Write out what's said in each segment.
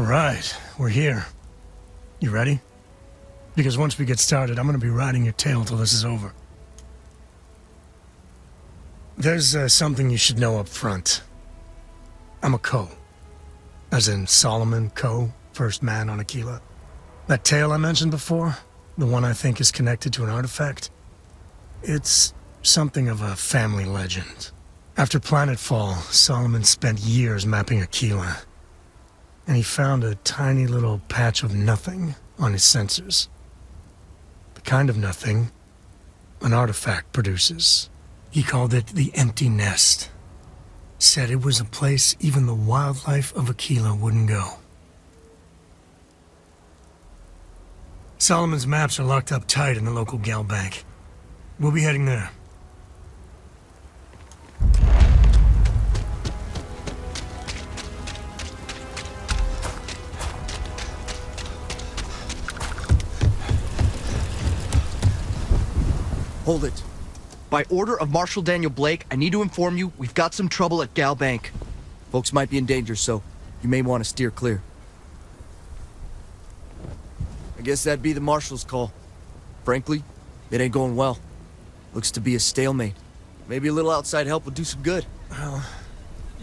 right, we're here. You ready? Because once we get started, I'm gonna be riding your tail till this is over. There's something you should know up front. I'm a Co. As in Solomon Co., first man on Aquila. That tale I mentioned before, the one I think is connected to an artifact, it's something of a family legend. After planetfall, Solomon spent years mapping Aquila, and he found a tiny little patch of nothing on his sensors. The kind of nothing an artifact produces. He called it the Empty Nest. Said it was a place even the wildlife of Aquila wouldn't go. Solomon's maps are locked up tight in the local gal bank. We'll be heading there. Hold it. By order of Marshal Daniel Blake, I need to inform you we've got some trouble at Gal Bank. Folks might be in danger, so you may want to steer clear. I guess that'd be the Marshal's call. Frankly, it ain't going well. Looks to be a stalemate. Maybe a little outside help would do some good. Well,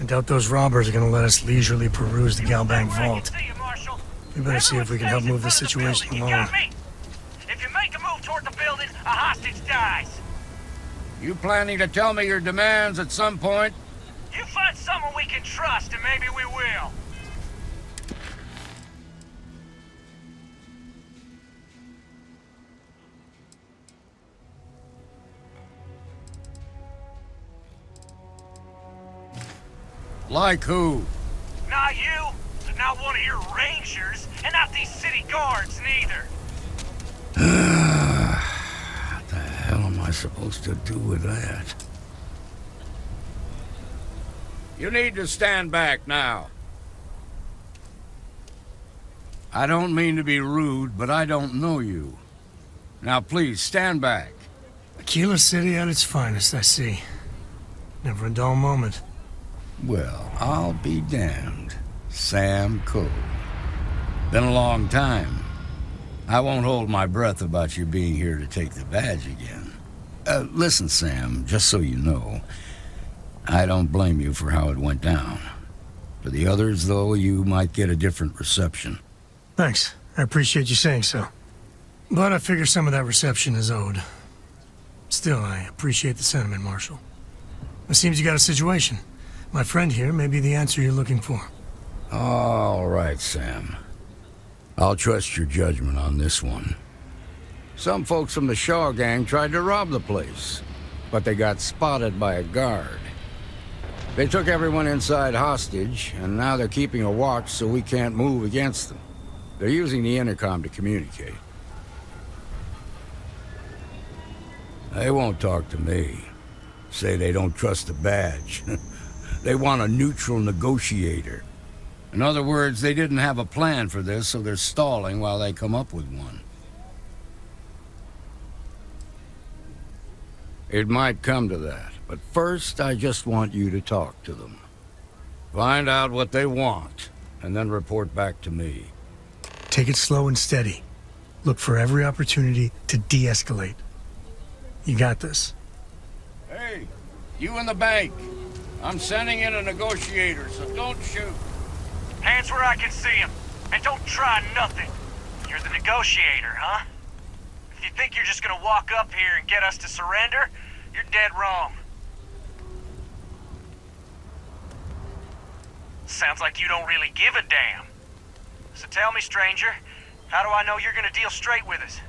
I doubt those robbers are gonna let us leisurely peruse the gal bank vault. We better see if we can help move this situation along. If you make a move toward the building, a hostage dies. You planning to tell me your demands at some point? You find someone we can trust, and maybe we will. Like who? Not you, not one of your rangers, and not these city guards, neither. What the hell am I supposed to do with that? You need to stand back now. I don't mean to be rude, but I don't know you. Now please, stand back. Aquila City at its finest, I see. Never a dull moment. Well, I'll be damned. Sam Cole. Been a long time. I won't hold my breath about you being here to take the badge again. Listen, Sam, just so you know, I don't blame you for how it went down. For the others, though, you might get a different reception. Thanks. I appreciate you saying so. But I figure some of that reception is owed. Still, I appreciate the sentiment, Marshal. It seems you got a situation. My friend here may be the answer you're looking for. All right, Sam. I'll trust your judgment on this one. Some folks from the Shaw gang tried to rob the place, but they got spotted by a guard. They took everyone inside hostage, and now they're keeping a watch so we can't move against them. They're using the intercom to communicate. They won't talk to me. Say they don't trust the badge. They want a neutral negotiator. In other words, they didn't have a plan for this, so they're stalling while they come up with one. It might come to that, but first I just want you to talk to them. Find out what they want, and then report back to me. Take it slow and steady. Look for every opportunity to de-escalate. You got this. Hey, you in the bank. I'm sending in a negotiator, so don't shoot. Hands where I can see him, and don't try nothing. You're the negotiator, huh? If you think you're just gonna walk up here and get us to surrender, you're dead wrong. Sounds like you don't really give a damn. So tell me, stranger, how do I know you're gonna deal straight with us?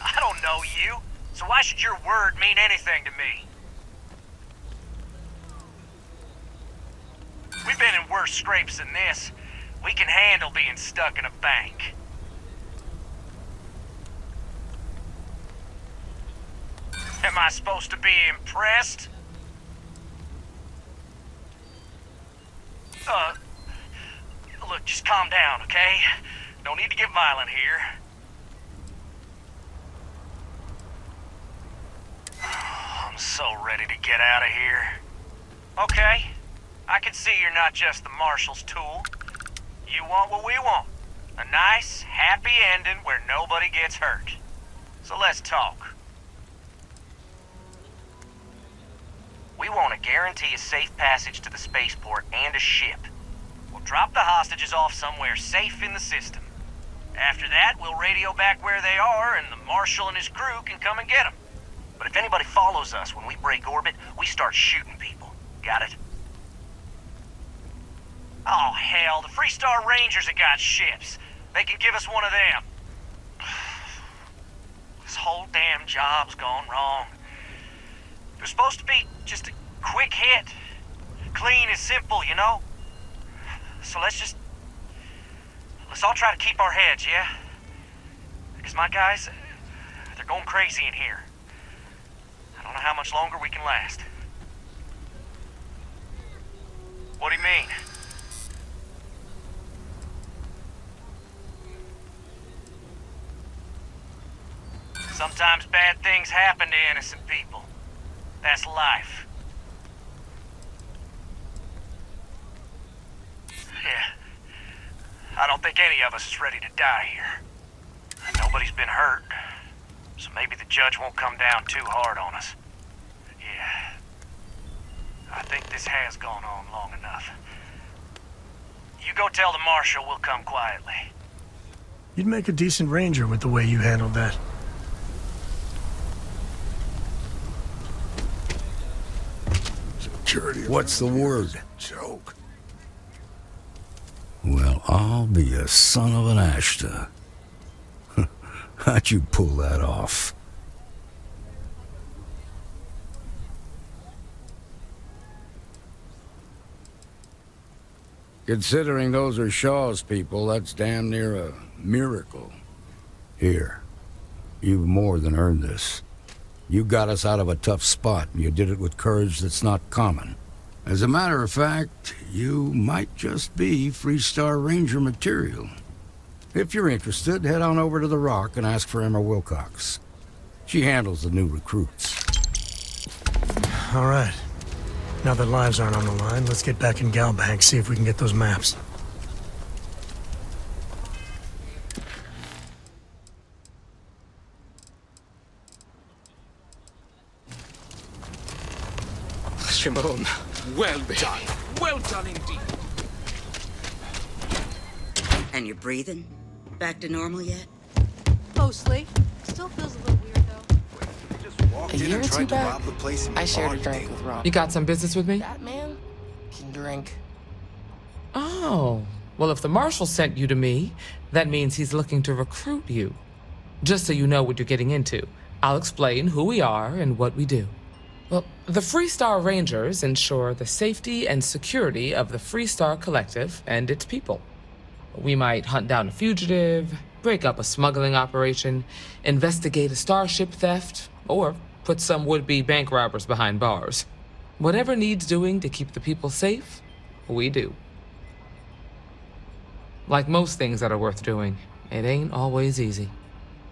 I don't know you, so why should your word mean anything to me? We've been in worse scrapes than this. We can handle being stuck in a bank. Am I supposed to be impressed? Look, just calm down, okay? No need to get violent here. I'm so ready to get out of here. Okay, I can see you're not just the Marshal's tool. You want what we want. A nice, happy ending where nobody gets hurt. So let's talk. We want to guarantee a safe passage to the spaceport and a ship. We'll drop the hostages off somewhere safe in the system. After that, we'll radio back where they are, and the Marshal and his crew can come and get them. But if anybody follows us when we break orbit, we start shooting people. Got it? Oh, hell, the Freestar Rangers have got ships. They can give us one of them. This whole damn job's gone wrong. It was supposed to be just a quick hit. Clean and simple, you know? So let's all try to keep our heads, yeah? Because my guys, they're going crazy in here. I don't know how much longer we can last. What do you mean? Sometimes bad things happen to innocent people. That's life. Yeah. I don't think any of us is ready to die here. Nobody's been hurt, so maybe the judge won't come down too hard on us. Yeah. I think this has gone on long enough. You go tell the Marshal we'll come quietly. You'd make a decent ranger with the way you handled that. What's the word? Joke. Well, I'll be a son of an Ashta. How'd you pull that off? Considering those are Shaw's people, that's damn near a miracle. Here, you've more than earned this. You got us out of a tough spot, and you did it with courage that's not common. As a matter of fact, you might just be Freestar Ranger material. If you're interested, head on over to the Rock and ask for Emma Wilcox. She handles the new recruits. All right. Now that lives aren't on the line, let's get back in Galbank, see if we can get those maps. Shimon, well done. Well done indeed. And you're breathing? Back to normal yet? Mostly. Still feels a little weird, though. A year or two back, I shared a drink with Rob. You got some business with me? That man can drink. Oh, well, if the Marshal sent you to me, that means he's looking to recruit you. Just so you know what you're getting into, I'll explain who we are and what we do. Well, the Freestar Rangers ensure the safety and security of the Freestar Collective and its people. We might hunt down a fugitive, break up a smuggling operation, investigate a Starship theft, or put some would-be bank robbers behind bars. Whatever needs doing to keep the people safe, we do. Like most things that are worth doing, it ain't always easy.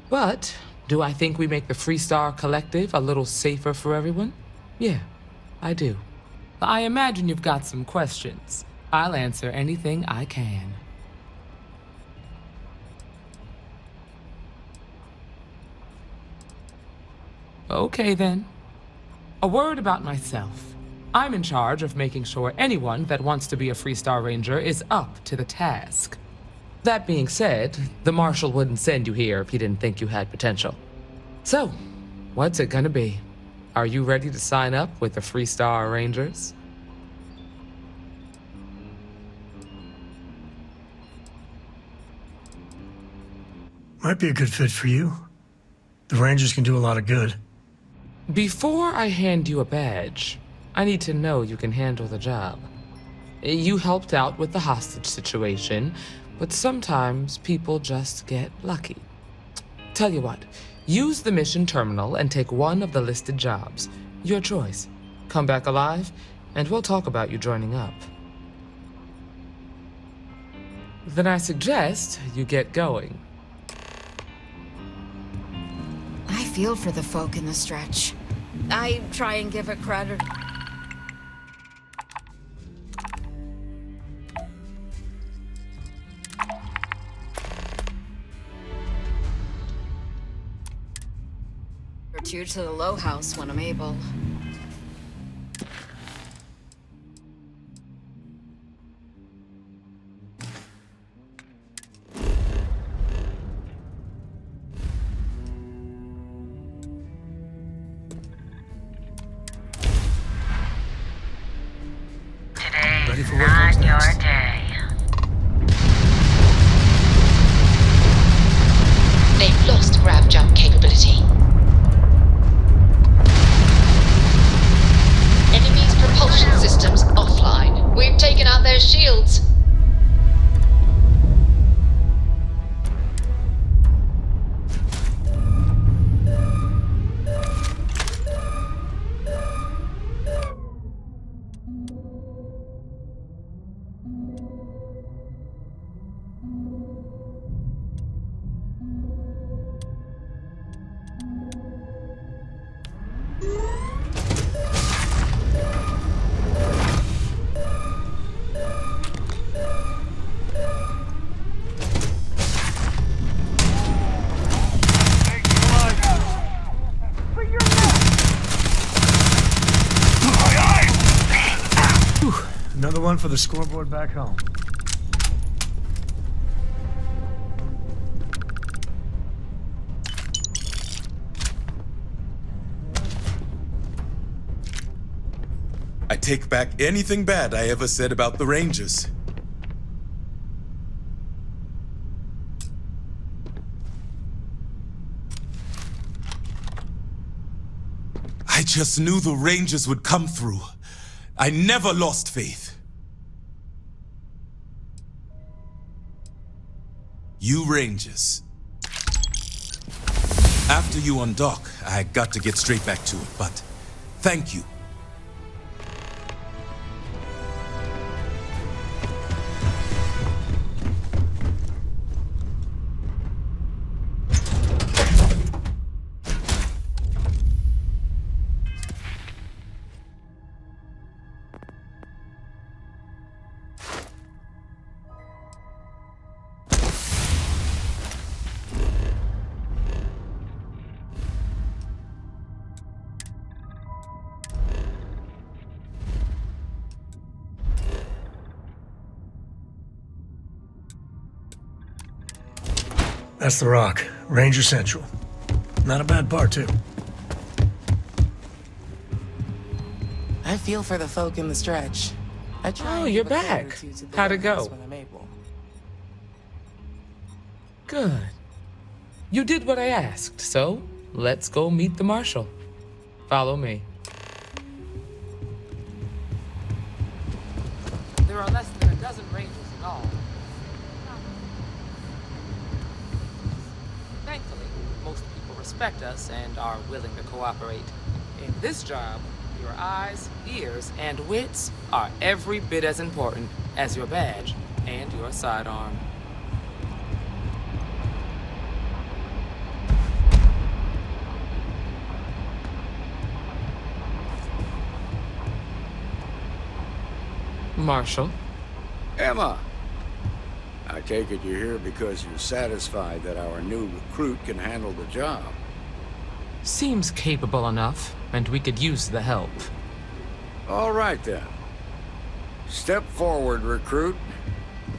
But do I think we make the Freestar Collective a little safer for everyone? Yeah, I do. I imagine you've got some questions. I'll answer anything I can. Okay then. A word about myself. I'm in charge of making sure anyone that wants to be a Freestar Ranger is up to the task. That being said, the Marshal wouldn't send you here if he didn't think you had potential. So, what's it gonna be? Are you ready to sign up with the Freestar Rangers? Might be a good fit for you. The Rangers can do a lot of good. Before I hand you a badge, I need to know you can handle the job. You helped out with the hostage situation, but sometimes people just get lucky. Tell you what, use the mission terminal and take one of the listed jobs. Your choice. Come back alive, and we'll talk about you joining up. Then I suggest you get going. I feel for the folk in the stretch. I try and give it credit. escort you to the Low House when I'm able. Ready for what comes next. They've lost grab jump capability. Enemy's propulsion systems offline. We've taken out their shields. Another one for the scoreboard back home. I take back anything bad I ever said about the Rangers. I just knew the Rangers would come through. I never lost faith. You Rangers. After you undock, I got to get straight back to it, but thank you. That's the Rock, Ranger Central. Not a bad part, too. I feel for the folk in the stretch. I try. Oh, you're back. How'd it go? When I'm able. Good. You did what I asked, so let's go meet the Marshal. Follow me. There are less than a dozen Rangers in all. Thankfully, most people respect us and are willing to cooperate. In this job, your eyes, ears, and wits are every bit as important as your badge and your sidearm. Marshal? Emma! I take it you're here because you're satisfied that our new recruit can handle the job. Seems capable enough, and we could use the help. All right, then. Step forward, recruit.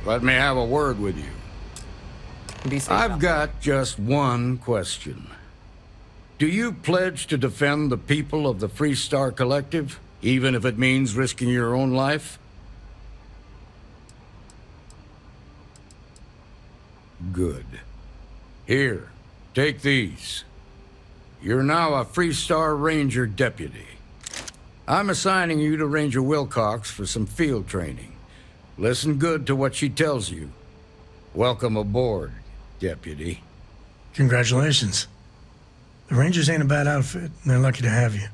Let me have a word with you. I've got just one question. Do you pledge to defend the people of the Freestar Collective, even if it means risking your own life? Good. Here, take these. You're now a Freestar Ranger deputy. I'm assigning you to Ranger Wilcox for some field training. Listen good to what she tells you. Welcome aboard, deputy. Congratulations. The Rangers ain't a bad outfit, and they're lucky to have you.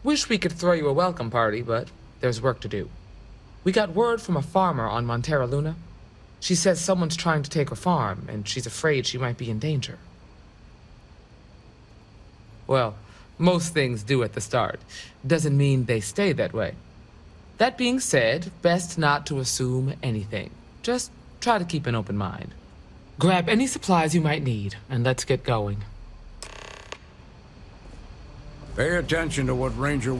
Wish we could throw you a welcome party, but there's work to do. We got word from a farmer on Montera Luna. She says someone's trying to take her farm, and she's afraid she might be in danger. Well, most things do at the start. Doesn't mean they stay that way. That being said, best not to assume anything. Just try to keep an open mind. Grab any supplies you might need, and let's get going. Pay attention to what Ranger...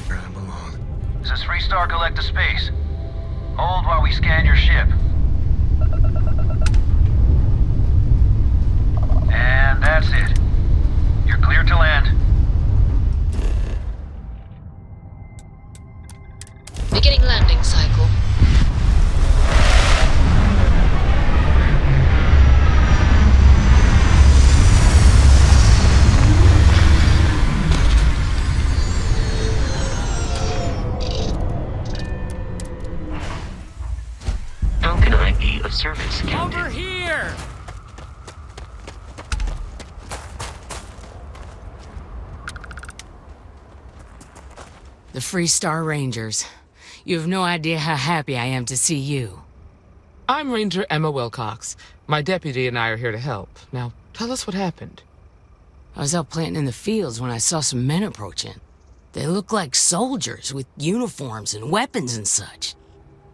Where I belong. This is Freestar Collective Space. Hold while we scan your ship. And that's it. You're clear to land. Beginning landing cycle. How can I be of service, Captain? Over here! The Freestar Rangers. You have no idea how happy I am to see you. I'm Ranger Emma Wilcox. My deputy and I are here to help. Now, tell us what happened. I was out planting in the fields when I saw some men approaching. They looked like soldiers with uniforms and weapons and such.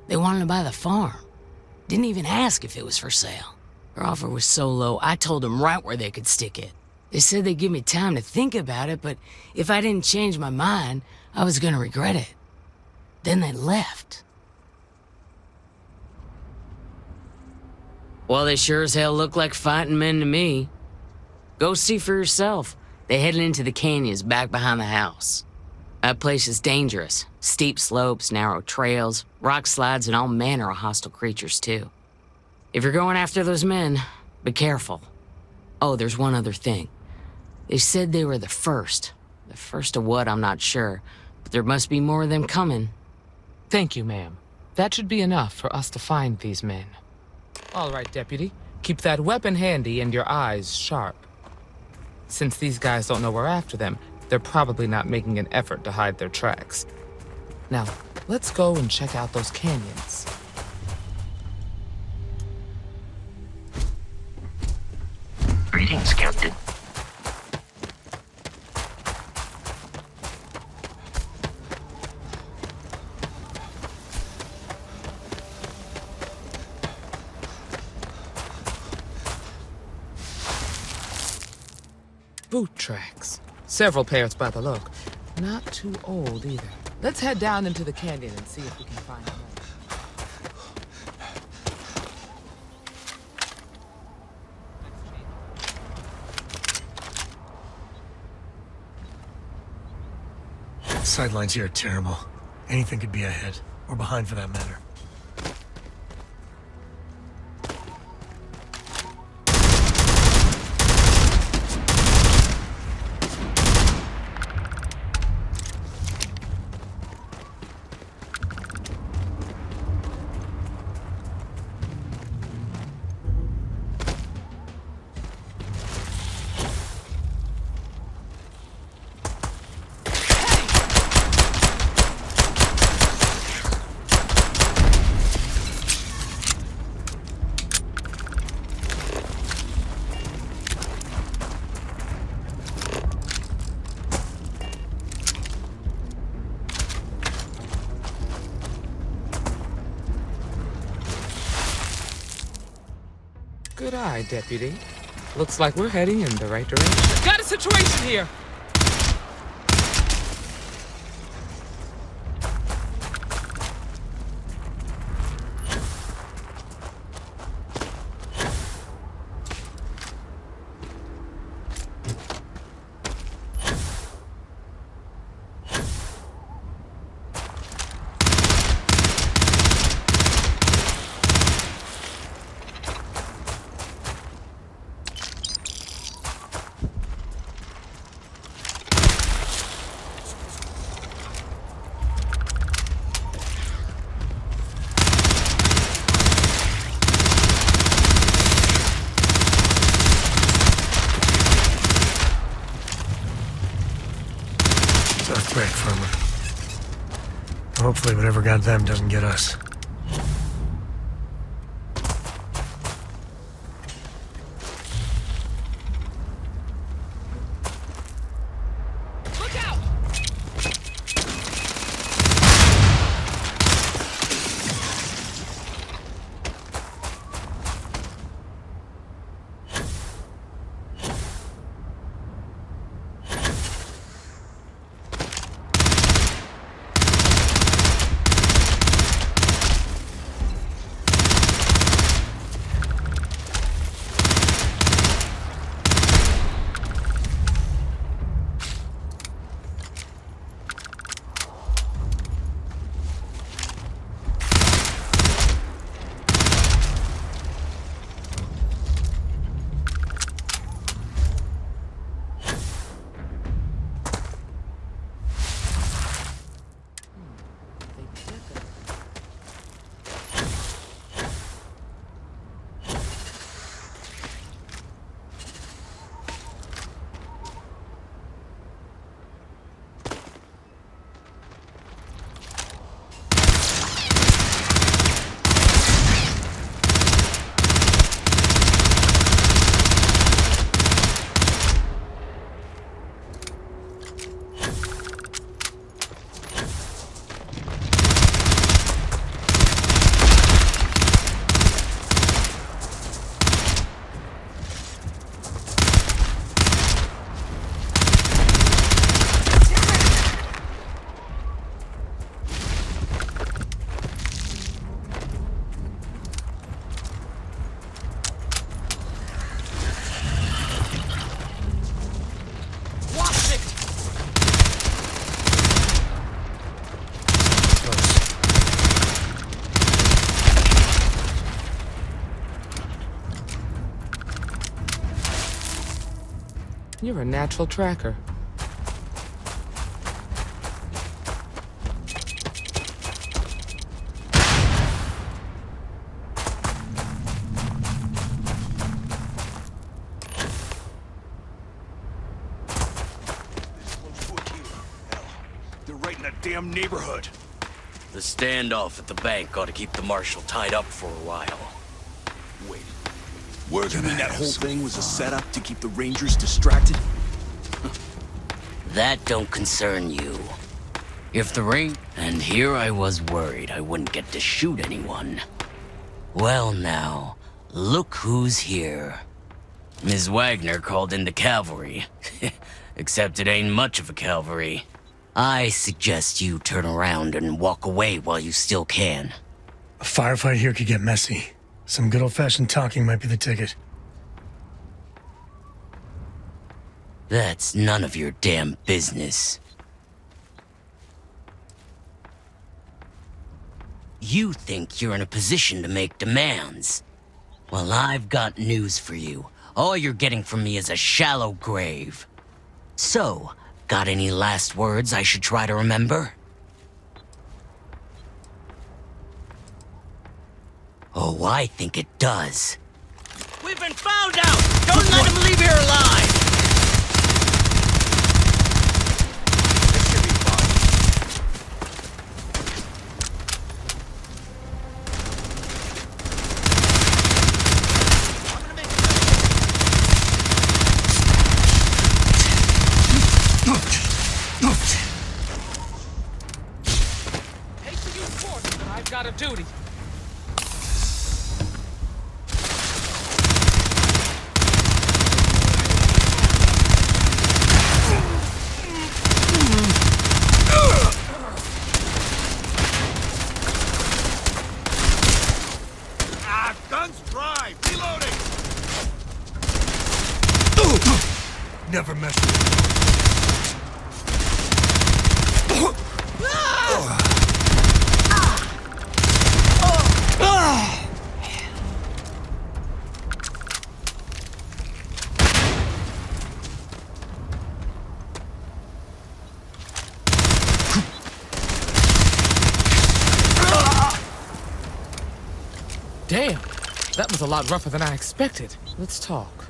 They wanted to buy the farm. Didn't even ask if it was for sale. Their offer was so low, I told them right where they could stick it. They said they'd give me time to think about it, but if I didn't change my mind, I was gonna regret it. Then they left. Well, they sure as hell look like fighting men to me. Go see for yourself. They headed into the canyons back behind the house. That place is dangerous. Steep slopes, narrow trails, rock slides, and all manner of hostile creatures, too. If you're going after those men, be careful. Oh, there's one other thing. They said they were the first. The first of what, I'm not sure. But there must be more of them coming. Thank you, ma'am. That should be enough for us to find these men. All right, Deputy. Keep that weapon handy and your eyes sharp. Since these guys don't know we're after them, they're probably not making an effort to hide their tracks. Now, let's go and check out those canyons. Greetings, Captain. Boot tracks. Several pairs by the look. Not too old either. Let's head down into the canyon and see if we can find more. Sightlines here are terrible. Anything could be ahead, or behind for that matter. Good eye, Deputy. Looks like we're heading in the right direction. Got a situation here! break firmer. Hopefully whatever got them doesn't get us. You're a natural tracker. They're right in the damn neighborhood. The standoff at the bank ought to keep the marshal tied up for a while. Wait. You mean that whole thing was a setup to keep the Rangers distracted? That don't concern you. If the ring... And here I was worried I wouldn't get to shoot anyone. Well now, look who's here. Ms. Wagner called in the cavalry. Except it ain't much of a cavalry. I suggest you turn around and walk away while you still can. A firefight here could get messy. Some good old-fashioned talking might be the ticket. That's none of your damn business. You think you're in a position to make demands. Well, I've got news for you. All you're getting from me is a shallow grave. So, got any last words I should try to remember? Oh, I think it does. We've been found out! Don't let him leave here alive! This should be fine. Hate to use force, but I've got a duty. Guns dry! Reloading! Never mess with Damn, that was a lot rougher than I expected. Let's talk.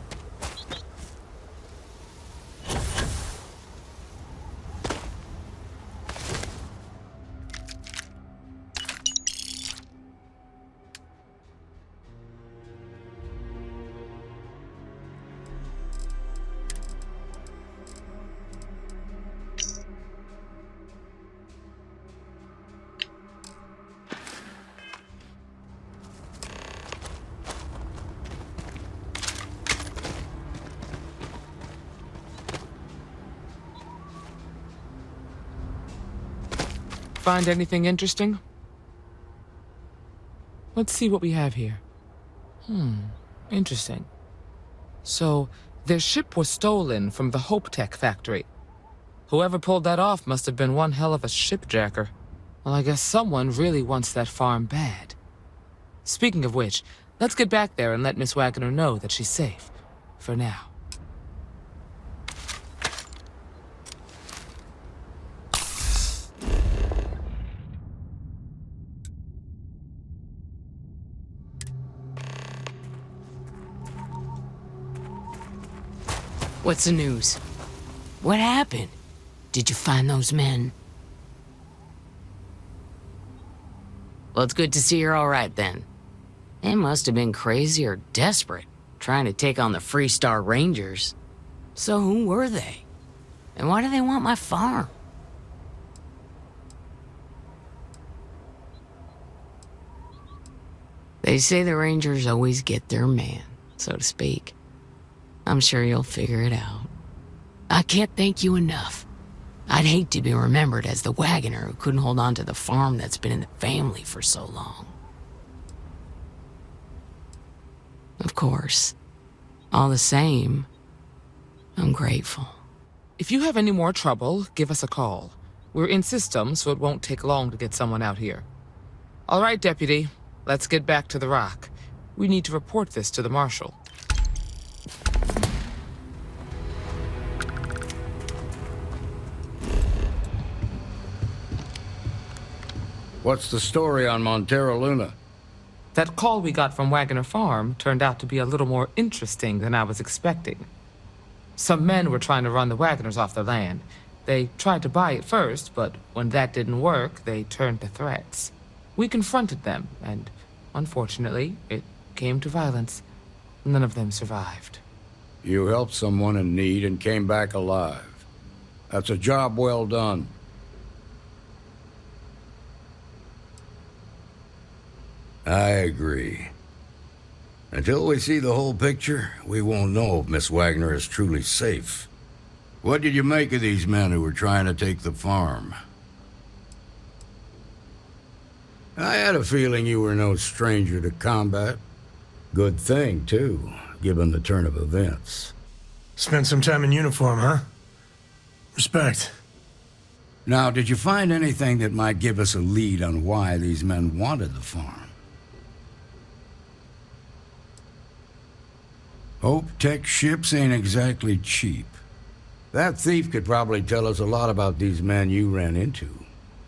Find anything interesting? Let's see what we have here. Interesting. So, their ship was stolen from the Hope Tech factory. Whoever pulled that off must have been one hell of a shipjacker. Well, I guess someone really wants that farm bad. Speaking of which, let's get back there and let Miss Wagner know that she's safe. For now. What's the news? What happened? Did you find those men? Well, it's good to see you're all right then. They must have been crazy or desperate, trying to take on the Freestar Rangers. So who were they? And why do they want my farm? They say the Rangers always get their man, so to speak. I'm sure you'll figure it out. I can't thank you enough. I'd hate to be remembered as the wagoner who couldn't hold on to the farm that's been in the family for so long. Of course. All the same, I'm grateful. If you have any more trouble, give us a call. We're in system, so it won't take long to get someone out here. All right, Deputy. Let's get back to the rock. We need to report this to the Marshal. What's the story on Montero Luna? That call we got from Wagner Farm turned out to be a little more interesting than I was expecting. Some men were trying to run the Wagners off the land. They tried to buy it first, but when that didn't work, they turned to threats. We confronted them, and unfortunately, it came to violence. None of them survived. You helped someone in need and came back alive. That's a job well done. I agree. Until we see the whole picture, we won't know if Miss Wagner is truly safe. What did you make of these men who were trying to take the farm? I had a feeling you were no stranger to combat. Good thing, too, given the turn of events. Spent some time in uniform, huh? Respect. Now, did you find anything that might give us a lead on why these men wanted the farm? Hope Tech ships ain't exactly cheap. That thief could probably tell us a lot about these men you ran into.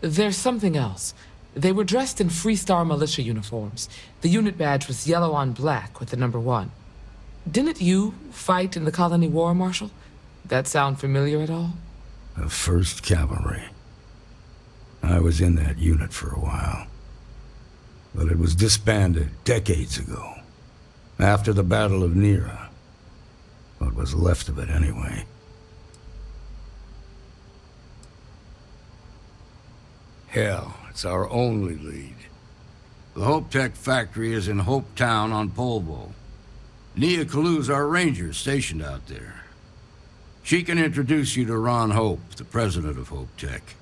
There's something else. They were dressed in Freestar militia uniforms. The unit badge was yellow on black with the number 1. Didn't you fight in the Colony War, Marshal? That sound familiar at all? The 1st Cavalry. I was in that unit for a while. But it was disbanded decades ago. After the Battle of Nera. What was left of it, anyway. Hell, it's our only lead. The Hope Tech factory is in Hope Town on Polvo. Nia Kalu's our ranger stationed out there. She can introduce you to Ron Hope, the president of Hope Tech.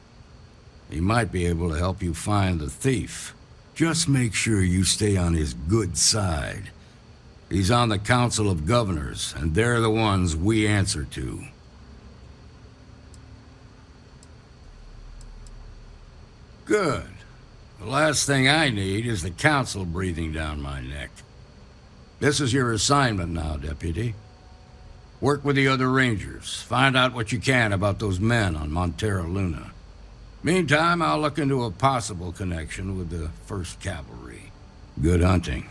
He might be able to help you find the thief. Just make sure you stay on his good side. He's on the Council of Governors, and they're the ones we answer to. Good. The last thing I need is the Council breathing down my neck. This is your assignment now, Deputy. Work with the other Rangers. Find out what you can about those men on Montero Luna. Meantime, I'll look into a possible connection with the 1st Cavalry. Good hunting.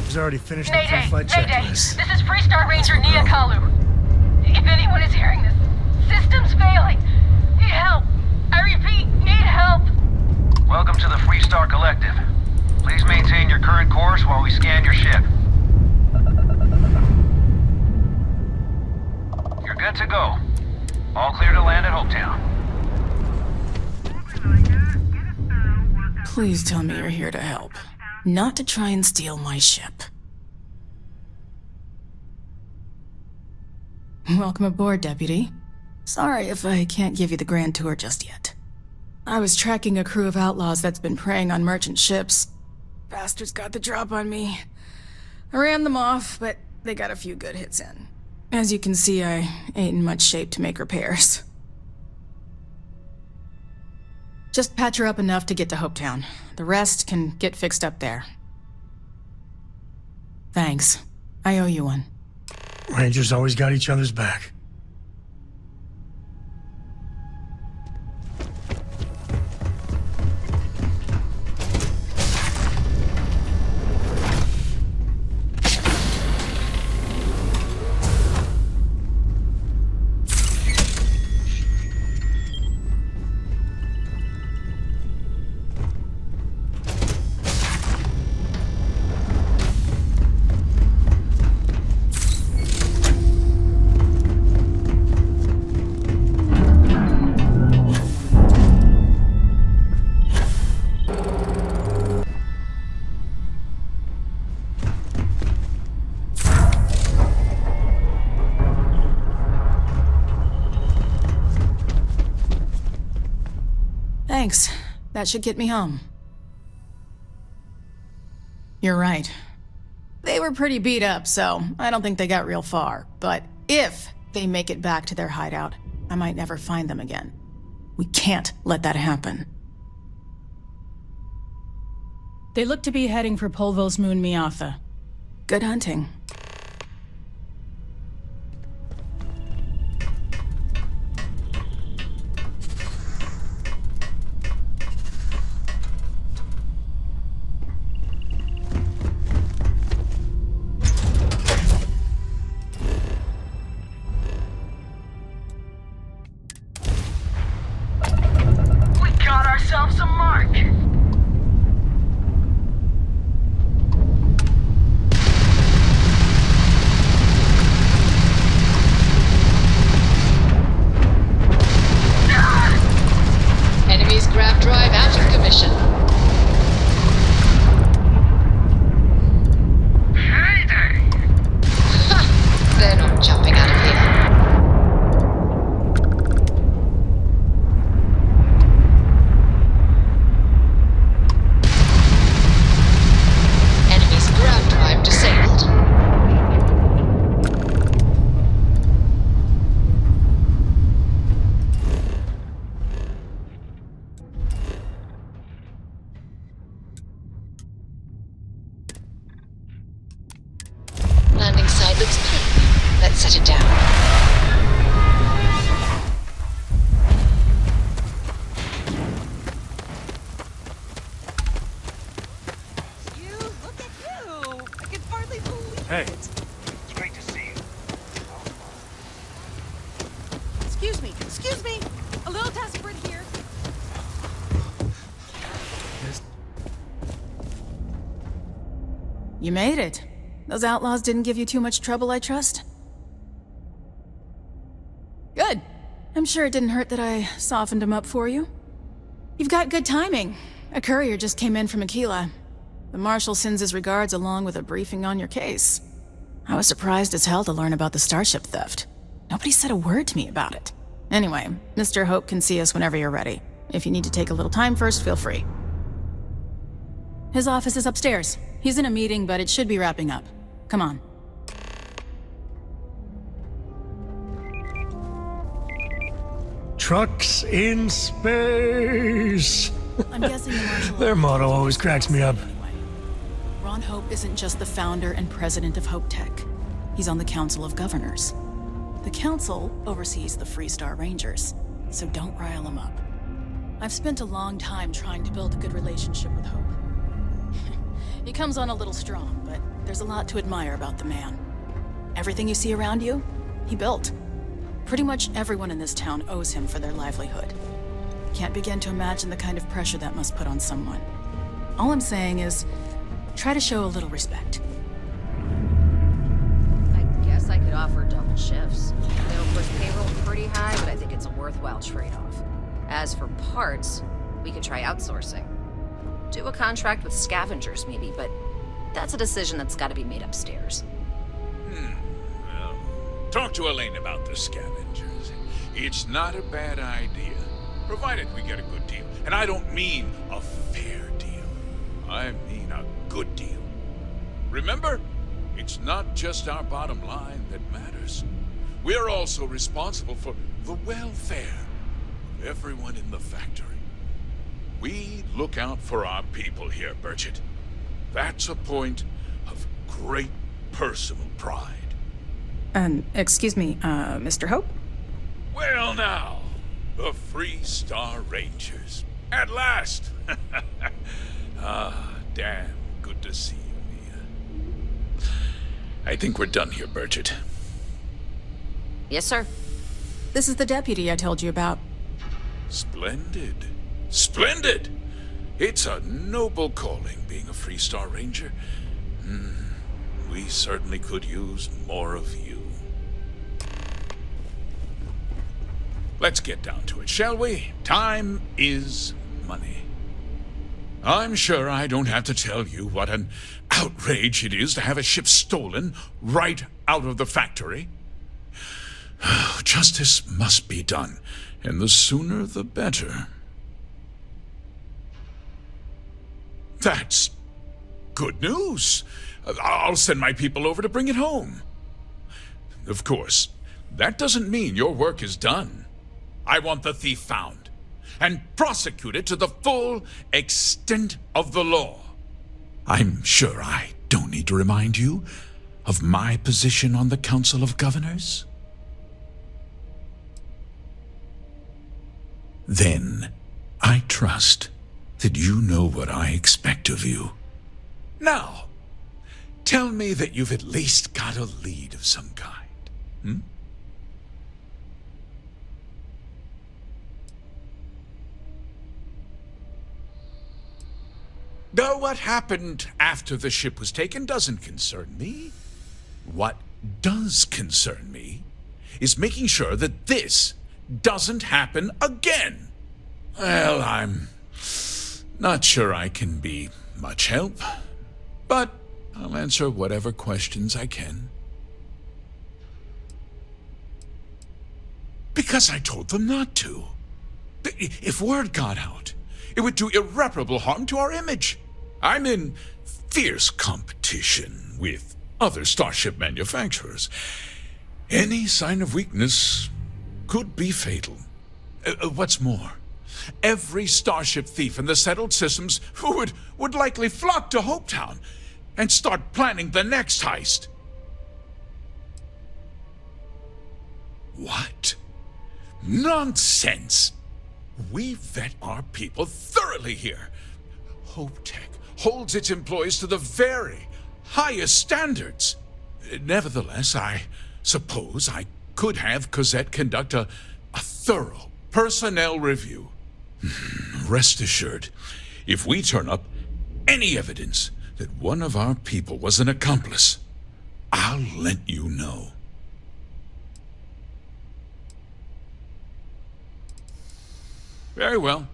He's already finished the pre-flight checklist. This is Freestar Ranger Nia Kalu. If anyone is hearing this, system's failing. Need help. I repeat, need help. Welcome to the Freestar Collective. Please maintain your current course while we scan your ship. You're good to go. All clear to land at Hopetown. Please tell me you're here to help, not to try and steal my ship. Welcome aboard, Deputy. Sorry if I can't give you the grand tour just yet. I was tracking a crew of outlaws that's been preying on merchant ships. Bastards got the drop on me. I ran them off, but they got a few good hits in. As you can see, I ain't in much shape to make repairs. Just patch her up enough to get to Hopetown. The rest can get fixed up there. Thanks. I owe you one. Rangers always got each other's back. Thanks. That should get me home. You're right. They were pretty beat up, so I don't think they got real far. But if they make it back to their hideout, I might never find them again. We can't let that happen. They look to be heading for Polvo's moon Miatha. Good hunting. Ourselves a mark. Enemy's grav drive out of commission. Heyday! Ha! They're not jumping out of here. Landing site looks clean. Let's set it down. You, look at you! I can hardly believe Hey. it. It's great to see you. Excuse me! A little desperate here. You made it. Those outlaws didn't give you too much trouble, I trust? Good. I'm sure it didn't hurt that I softened them up for you. You've got good timing. A courier just came in from Aquila. The Marshal sends his regards along with a briefing on your case. I was surprised as hell to learn about the Starship theft. Nobody said a word to me about it. Anyway, Mr. Hope can see us whenever you're ready. If you need to take a little time first, feel free. His office is upstairs. He's in a meeting, but it should be wrapping up. Come on. Trucks in space. I'm guessing the Marshal... Their motto always cracks me up. Ron Hope isn't just the founder and president of Hope Tech. He's on the Council of Governors. The Council oversees the Freestar Rangers, so don't rile him up. I've spent a long time trying to build a good relationship with Hope. He comes on a little strong, but there's a lot to admire about the man. Everything you see around you, he built. Pretty much everyone in this town owes him for their livelihood. Can't begin to imagine the kind of pressure that must put on someone. All I'm saying is, try to show a little respect. I guess I could offer double shifts. They'll push payroll pretty high, but I think it's a worthwhile trade-off. As for parts, we could try outsourcing. Do a contract with scavengers, maybe, but that's a decision that's gotta be made upstairs. Well, talk to Elaine about the scavengers. It's not a bad idea, provided we get a good deal. And I don't mean a fair deal. I mean a good deal. Remember, it's not just our bottom line that matters. We're also responsible for the welfare of everyone in the factory. We look out for our people here, Burchett. That's a point of great personal pride. Excuse me, Mr. Hope? Well now, the Freestar Rangers. At last! Damn good to see you, Nia. I think we're done here, Burchett. Yes, sir. This is the deputy I told you about. Splendid. Splendid! It's a noble calling, being a Freestar Ranger. We certainly could use more of you. Let's get down to it, shall we? Time is money. I'm sure I don't have to tell you what an outrage it is to have a ship stolen right out of the factory. Justice must be done, and the sooner the better. That's good news. I'll send my people over to bring it home. Of course, that doesn't mean your work is done. I want the thief found and prosecuted to the full extent of the law. I'm sure I don't need to remind you of my position on the Council of Governors. Then, I trust that you know what I expect of you. Now, tell me that you've at least got a lead of some kind, Though what happened after the ship was taken doesn't concern me. What does concern me is making sure that this doesn't happen again. Well, I'm not sure I can be much help, but I'll answer whatever questions I can. Because I told them not to. If word got out, it would do irreparable harm to our image. I'm in fierce competition with other Starship manufacturers. Any sign of weakness could be fatal. What's more, every Starship thief in the settled systems would likely flock to Hopetown and start planning the next heist. What? Nonsense! We vet our people thoroughly here. HopeTech holds its employees to the very highest standards. Nevertheless, I suppose I could have Cosette conduct a thorough personnel review. Rest assured, if we turn up any evidence that one of our people was an accomplice, I'll let you know. Very well.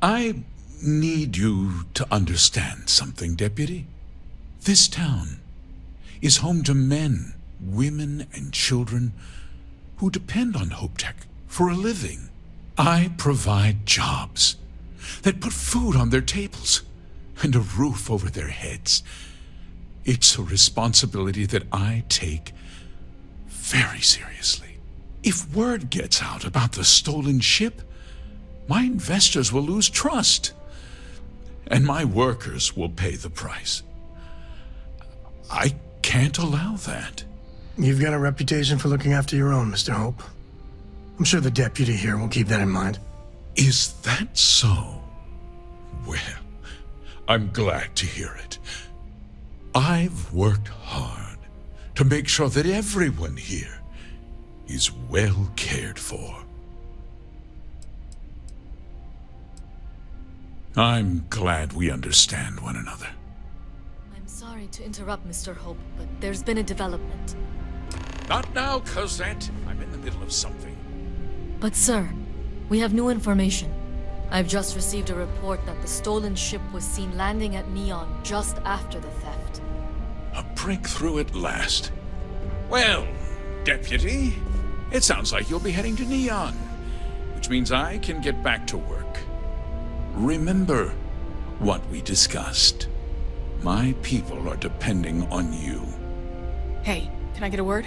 I need you to understand something, Deputy. This town is home to men, women, and children who depend on HopeTech for a living. I provide jobs that put food on their tables and a roof over their heads. It's a responsibility that I take very seriously. If word gets out about the stolen ship, my investors will lose trust, and my workers will pay the price. I can't allow that. You've got a reputation for looking after your own, Mr. Hope. I'm sure the deputy here will keep that in mind. Is that so? Well, I'm glad to hear it. I've worked hard to make sure that everyone here is well cared for. I'm glad we understand one another. I'm sorry to interrupt, Mr. Hope, but there's been a development. Not now, Cosette. I'm in the middle of something. But sir, we have new information. I've just received a report that the stolen ship was seen landing at Neon just after the theft. A breakthrough at last. Well, Deputy, it sounds like you'll be heading to Neon, which means I can get back to work. Remember what we discussed. My people are depending on you. Hey, can I get a word?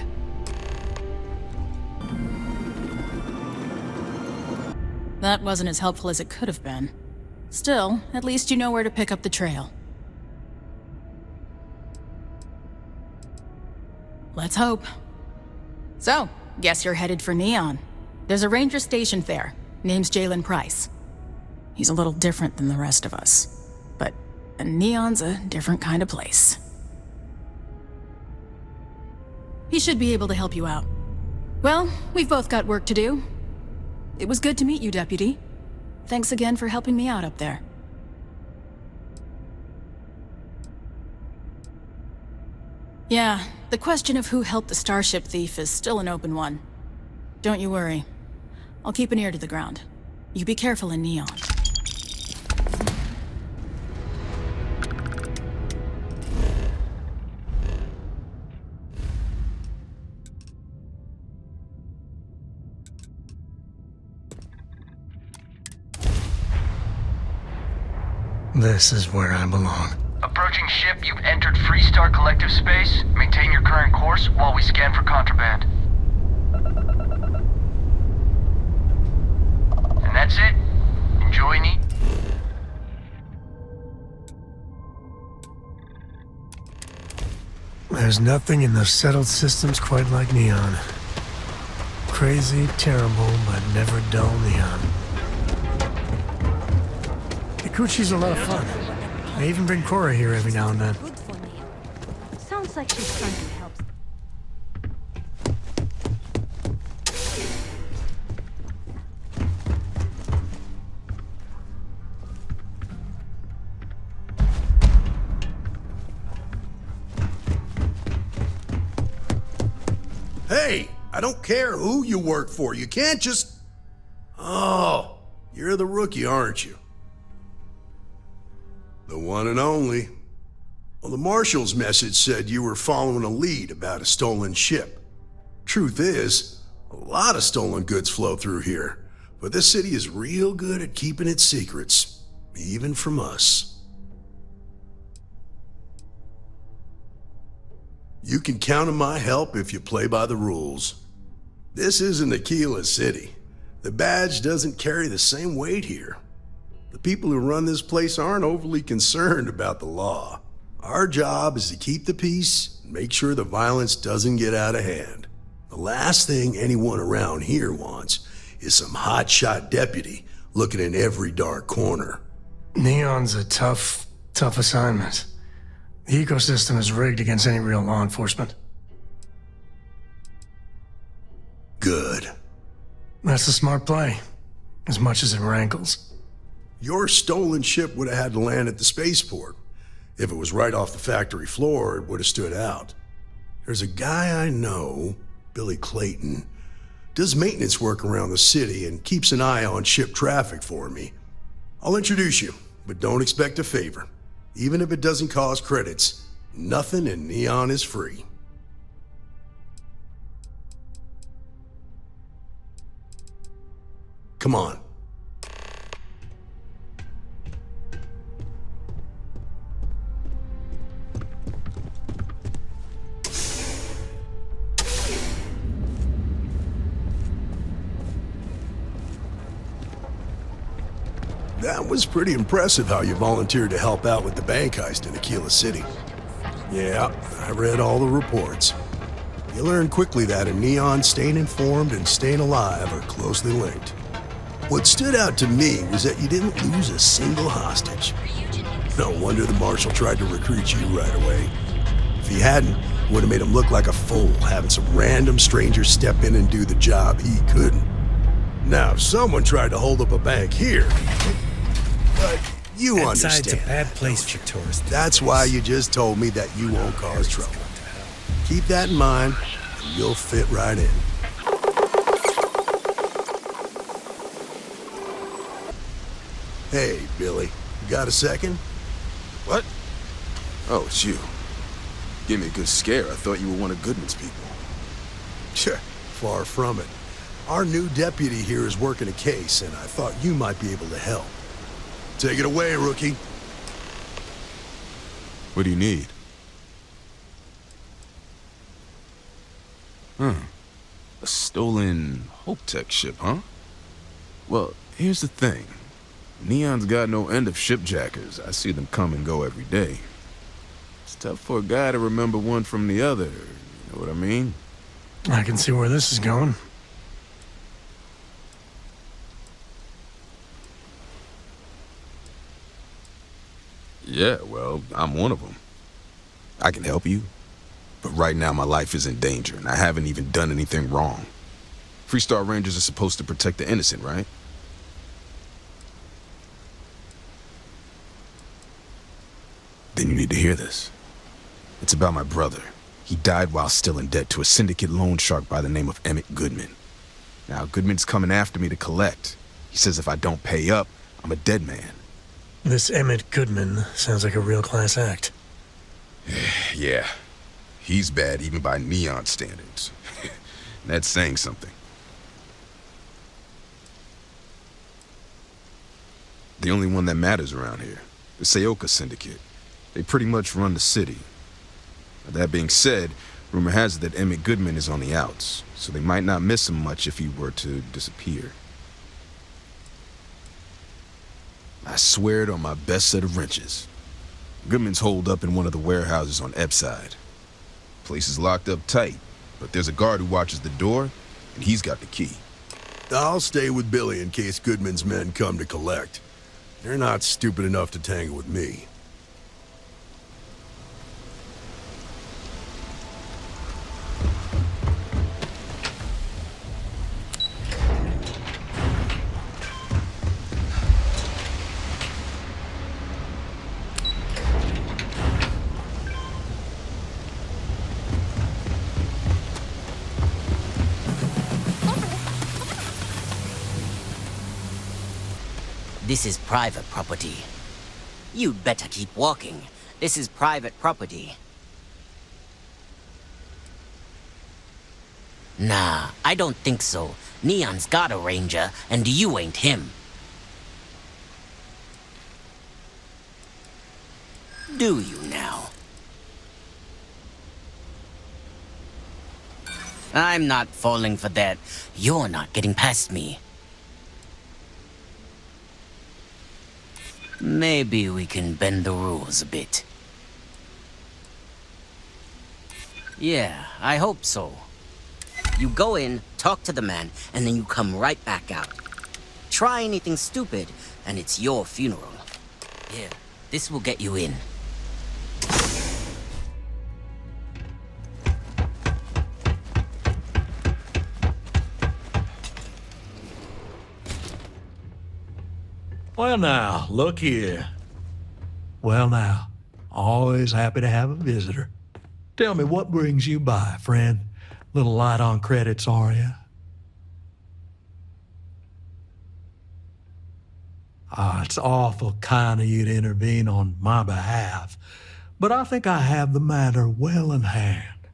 That wasn't as helpful as it could have been. Still, at least you know where to pick up the trail. Let's hope. So, guess you're headed for Neon. There's a ranger stationed there. Name's Jalen Price. He's a little different than the rest of us. But Neon's a different kind of place. He should be able to help you out. Well, we've both got work to do. It was good to meet you, Deputy. Thanks again for helping me out up there. Yeah, the question of who helped the Starship thief is still an open one. Don't you worry. I'll keep an ear to the ground. You be careful in Neon. This is where I belong. Approaching ship, you've entered Freestar Collective space. Maintain your current course while we scan for contraband. And that's it. Enjoy Neat. There's nothing in those settled systems quite like Neon. Crazy, terrible, but never dull Neon. Ikuchi's a lot of fun. I even bring Cora here every now and then. Good for me. Sounds like she's trying to help. Hey, I don't care who you work for. You can't just... Oh, you're the rookie, aren't you? The one and only. Well, the Marshal's message said you were following a lead about a stolen ship. Truth is, a lot of stolen goods flow through here, but this city is real good at keeping its secrets, even from us. You can count on my help if you play by the rules. This isn't Aquila City. The badge doesn't carry the same weight here. The people who run this place aren't overly concerned about the law. Our job is to keep the peace and make sure the violence doesn't get out of hand. The last thing anyone around here wants is some hotshot deputy looking in every dark corner. Neon's a tough assignment. The ecosystem is rigged against any real law enforcement. Good. That's a smart play, as much as it rankles. Your stolen ship would have had to land at the spaceport. If it was right off the factory floor, it would have stood out. There's a guy I know, Billy Clayton, does maintenance work around the city and keeps an eye on ship traffic for me. I'll introduce you, but don't expect a favor. Even if it doesn't cause credits, nothing in Neon is free. Come on. That was pretty impressive how you volunteered to help out with the bank heist in Aquila City. Yeah, I read all the reports. You learn quickly that in Neon, staying informed and staying alive are closely linked. What stood out to me was that you didn't lose a single hostage. No wonder the Marshal tried to recruit you right away. If he hadn't, it would have made him look like a fool, having some random stranger step in and do the job he couldn't. Now, if someone tried to hold up a bank here, but you understand. It's a bad place for tourists. That's why you just told me that you won't cause trouble. Keep that in mind, and you'll fit right in. Hey, Billy. You got a second? What? Oh, it's you. Gave me a good scare. I thought you were one of Goodman's people. Far from it. Our new deputy here is working a case, and I thought you might be able to help. Take it away, rookie. What do you need? A stolen Hope Tech ship, huh? Well, here's the thing. Neon's got no end of shipjackers. I see them come and go every day. It's tough for a guy to remember one from the other. You know what I mean? I can see where this is going. Yeah, well, I'm one of them. I can help you. But right now my life is in danger, and I haven't even done anything wrong. Freestar Rangers are supposed to protect the innocent, right? Then you need to hear this. It's about my brother. He died while still in debt to a syndicate loan shark by the name of Emmett Goodman. Now, Goodman's coming after me to collect. He says if I don't pay up, I'm a dead man. This Emmett Goodman sounds like a real class act. Yeah. He's bad even by Neon standards. That's saying something. The only one that matters around here. The Seoka Syndicate. They pretty much run the city. That being said, rumor has it that Emmett Goodman is on the outs, so they might not miss him much if he were to disappear. I swear it on my best set of wrenches. Goodman's holed up in one of the warehouses on Epside. Place is locked up tight, but there's a guard who watches the door, and he's got the key. I'll stay with Billy in case Goodman's men come to collect. They're not stupid enough to tangle with me. This is private property. You'd better keep walking. This is private property. Nah, I don't think so. Neon's got a ranger, and you ain't him. Do you now? I'm not falling for that. You're not getting past me. Maybe we can bend the rules a bit. Yeah, I hope so. You go in, talk to the man, and then you come right back out. Try anything stupid, and it's your funeral. Here, this will get you in. Well now, look here. Well now, always happy to have a visitor. Tell me, what brings you by, friend? Little light on credits, are you? It's awful kind of you to intervene on my behalf, but I think I have the matter well in hand.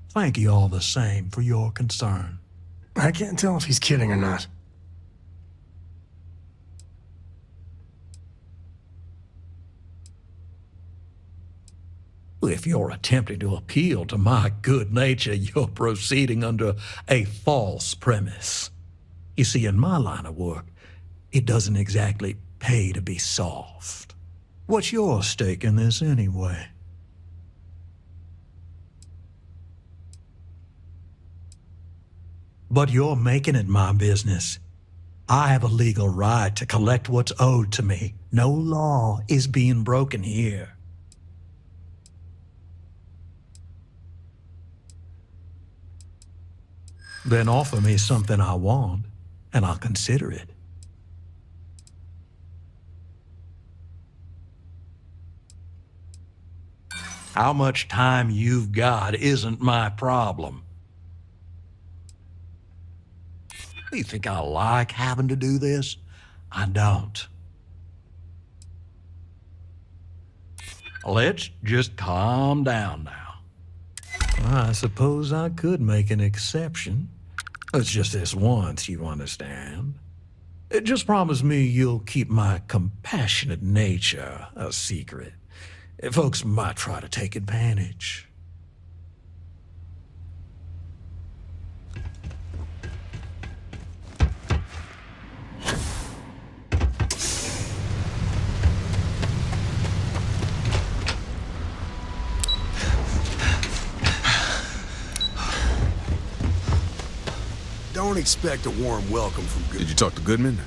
Thank you all the same for your concern. I can't tell if he's kidding or not. If you're attempting to appeal to my good nature, you're proceeding under a false premise. You see, in my line of work, it doesn't exactly pay to be soft. What's your stake in this anyway? But you're making it my business. I have a legal right to collect what's owed to me. No law is being broken here. Then offer me something I want, and I'll consider it. How much time you've got isn't my problem. You think I like having to do this? I don't. Let's just calm down now. I suppose I could make an exception. It's just this once, you understand. Just promise me you'll keep my compassionate nature a secret. Folks might try to take advantage. Don't expect a warm welcome from Goodman. Did you talk to Goodman?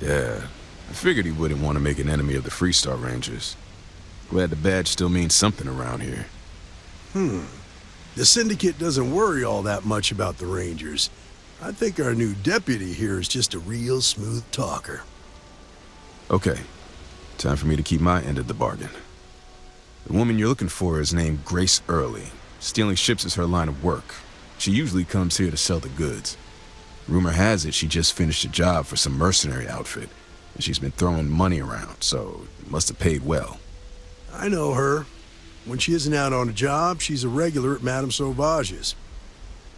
Yeah, I figured he wouldn't want to make an enemy of the Freestar Rangers. Glad the badge still means something around here. The Syndicate doesn't worry all that much about the Rangers. I think our new deputy here is just a real smooth talker. Okay, time for me to keep my end of the bargain. The woman you're looking for is named Grace Early. Stealing ships is her line of work. She usually comes here to sell the goods. Rumor has it she just finished a job for some mercenary outfit, and she's been throwing money around, so it must have paid well. I know her. When she isn't out on a job, she's a regular at Madame Sauvage's.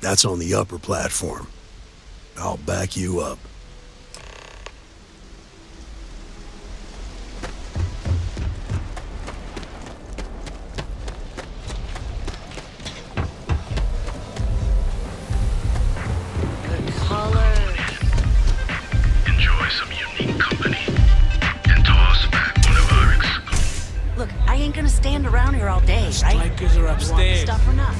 That's on the upper platform. I'll back you up. Enjoy some unique company and toss back one of our Look, I ain't gonna stand around here all day, right? Strikers are You want the upstairs. stuff or not?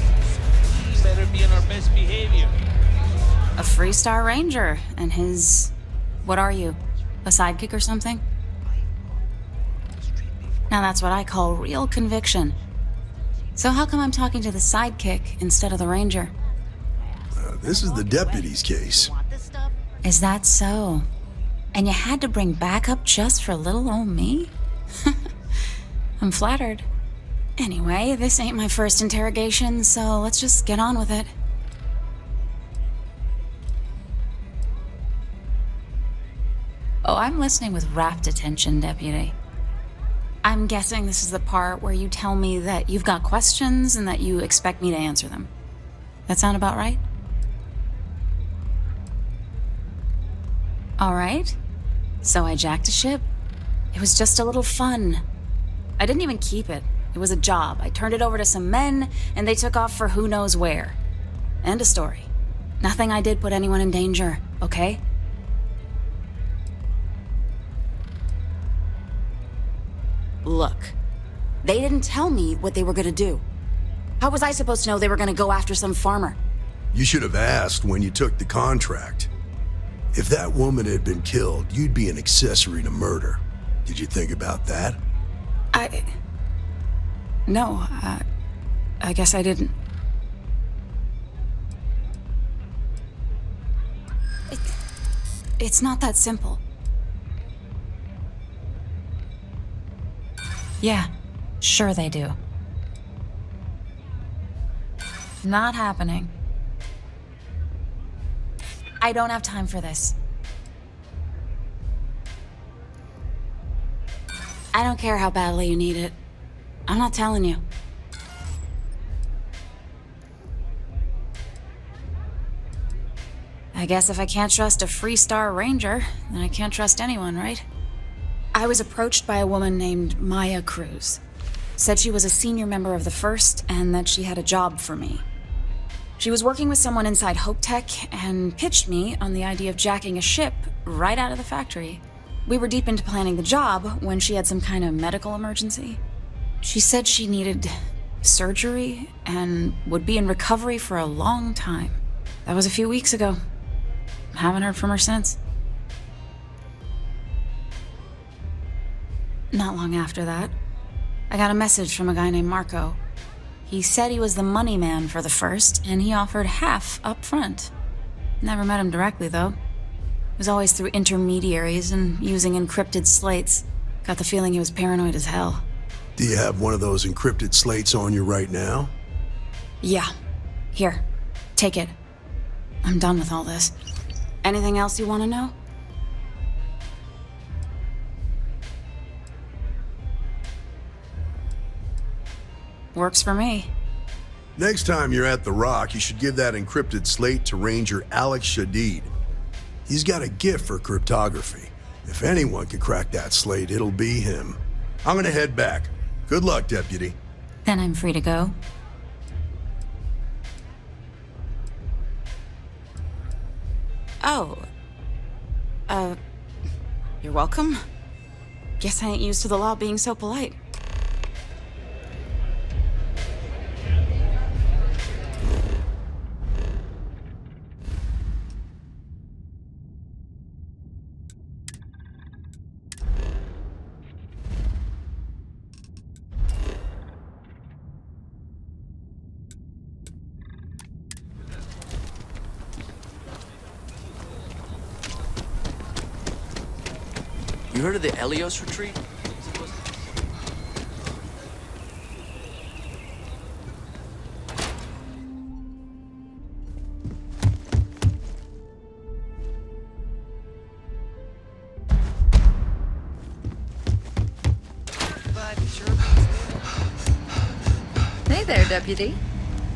Better be on our best behavior. A Freestar Ranger and his... what are you? A sidekick or something? Now that's what I call real conviction. So how come I'm talking to the sidekick instead of the Ranger? This is the deputy's case. Is that so? And you had to bring backup just for little old me? I'm flattered. Anyway, this ain't my first interrogation, so let's just get on with it. Oh, I'm listening with rapt attention, Deputy. I'm guessing this is the part where you tell me that you've got questions and that you expect me to answer them. That sound about right? All right. So I jacked a ship. It was just a little fun. I didn't even keep it. It was a job. I turned it over to some men, and they took off for who knows where. End of story. Nothing I did put anyone in danger, okay? Look, they didn't tell me what they were gonna do. How was I supposed to know they were gonna go after some farmer? You should have asked when you took the contract. If that woman had been killed, you'd be an accessory to murder. Did you think about that? No, I guess I didn't. It's not that simple. Yeah, sure they do. Not happening. I don't have time for this. I don't care how badly you need it. I'm not telling you. I guess if I can't trust a Freestar Ranger, then I can't trust anyone, right? I was approached by a woman named Maya Cruz. Said she was a senior member of the First and that she had a job for me. She was working with someone inside Hope Tech and pitched me on the idea of jacking a ship right out of the factory. We were deep into planning the job when she had some kind of medical emergency. She said she needed surgery and would be in recovery for a long time. That was a few weeks ago. Haven't heard from her since. Not long after that, I got a message from a guy named Marco. He said he was the money man for the First, and he offered half up front. Never met him directly, though. It was always through intermediaries and using encrypted slates. Got the feeling he was paranoid as hell. Do you have one of those encrypted slates on you right now? Yeah. Here. Take it. I'm done with all this. Anything else you want to know? Works for me. Next time you're at the Rock, you should give that encrypted slate to Ranger Alex Shadid. He's got a gift for cryptography. If anyone can crack that slate, it'll be him. I'm gonna head back. Good luck, Deputy. Then I'm free to go. Oh. You're welcome. Guess I ain't used to the law being so polite. You heard of the Helios retreat? Hey there, Deputy.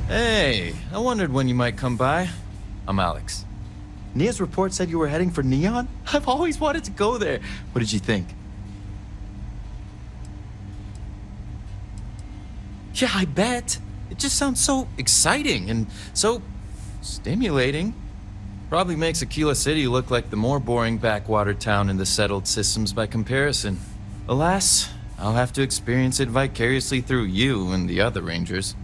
Hey, I wondered when you might come by. I'm Alex. Nia's report said you were heading for Neon? I've always wanted to go there. What did you think? Yeah, I bet. It just sounds so exciting and so stimulating. Probably makes Aquila City look like the more boring backwater town in the settled systems by comparison. Alas, I'll have to experience it vicariously through you and the other Rangers.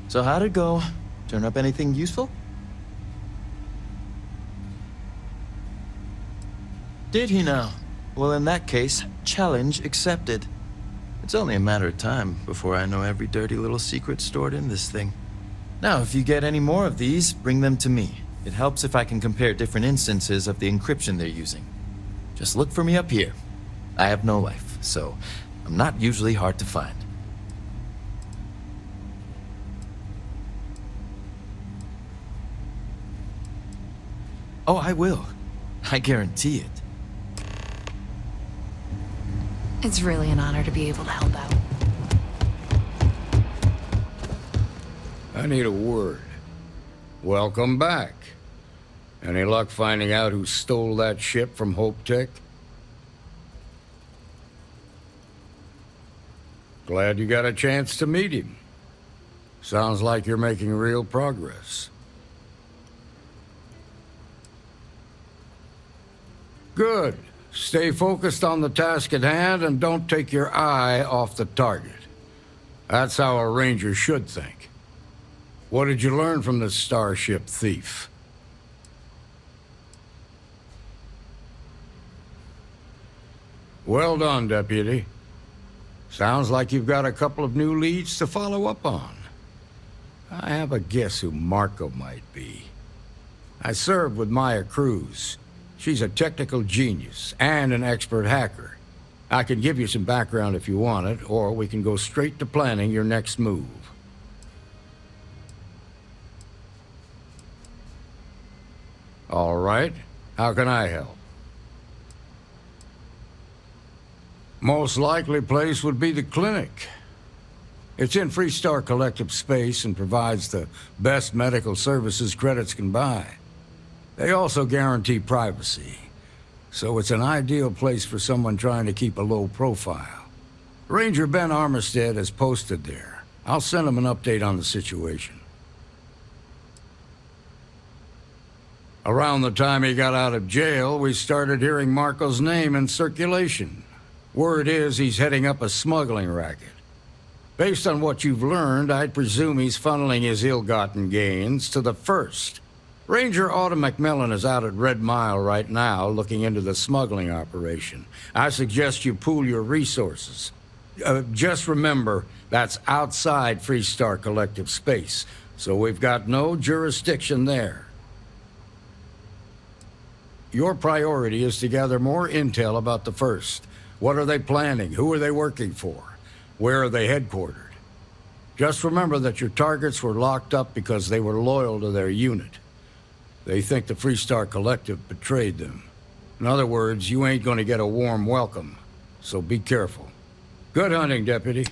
So how'd it go? Turn up anything useful? Did he now? Well, in that case, challenge accepted. It's only a matter of time before I know every dirty little secret stored in this thing. Now, if you get any more of these, bring them to me. It helps if I can compare different instances of the encryption they're using. Just look for me up here. I have no life, so I'm not usually hard to find. Oh, I will. I guarantee it. It's really an honor to be able to help out. I need a word. Welcome back. Any luck finding out who stole that ship from Hope Tech? Glad you got a chance to meet him. Sounds like you're making real progress. Good. Stay focused on the task at hand and don't take your eye off the target. That's how a Ranger should think. What did you learn from this Starship thief? Well done, Deputy. Sounds like you've got a couple of new leads to follow up on. I have a guess who Marco might be. I served with Maya Cruz. She's a technical genius and an expert hacker. I can give you some background if you want it, or we can go straight to planning your next move. All right. How can I help? Most likely place would be the clinic. It's in Freestar Collective space and provides the best medical services credits can buy. They also guarantee privacy, so it's an ideal place for someone trying to keep a low profile. Ranger Ben Armistead is posted there. I'll send him an update on the situation. Around the time he got out of jail, we started hearing Marco's name in circulation. Word is he's heading up a smuggling racket. Based on what you've learned, I'd presume he's funneling his ill-gotten gains to the First. Ranger Autumn McMillan is out at Red Mile right now looking into the smuggling operation. I suggest you pool your resources. Just remember, that's outside Freestar Collective space, so we've got no jurisdiction there. Your priority is to gather more intel about the First. What are they planning? Who are they working for? Where are they headquartered? Just remember that your targets were locked up because they were loyal to their unit. They think the Freestar Collective betrayed them. In other words, you ain't gonna get a warm welcome, so be careful. Good hunting, Deputy.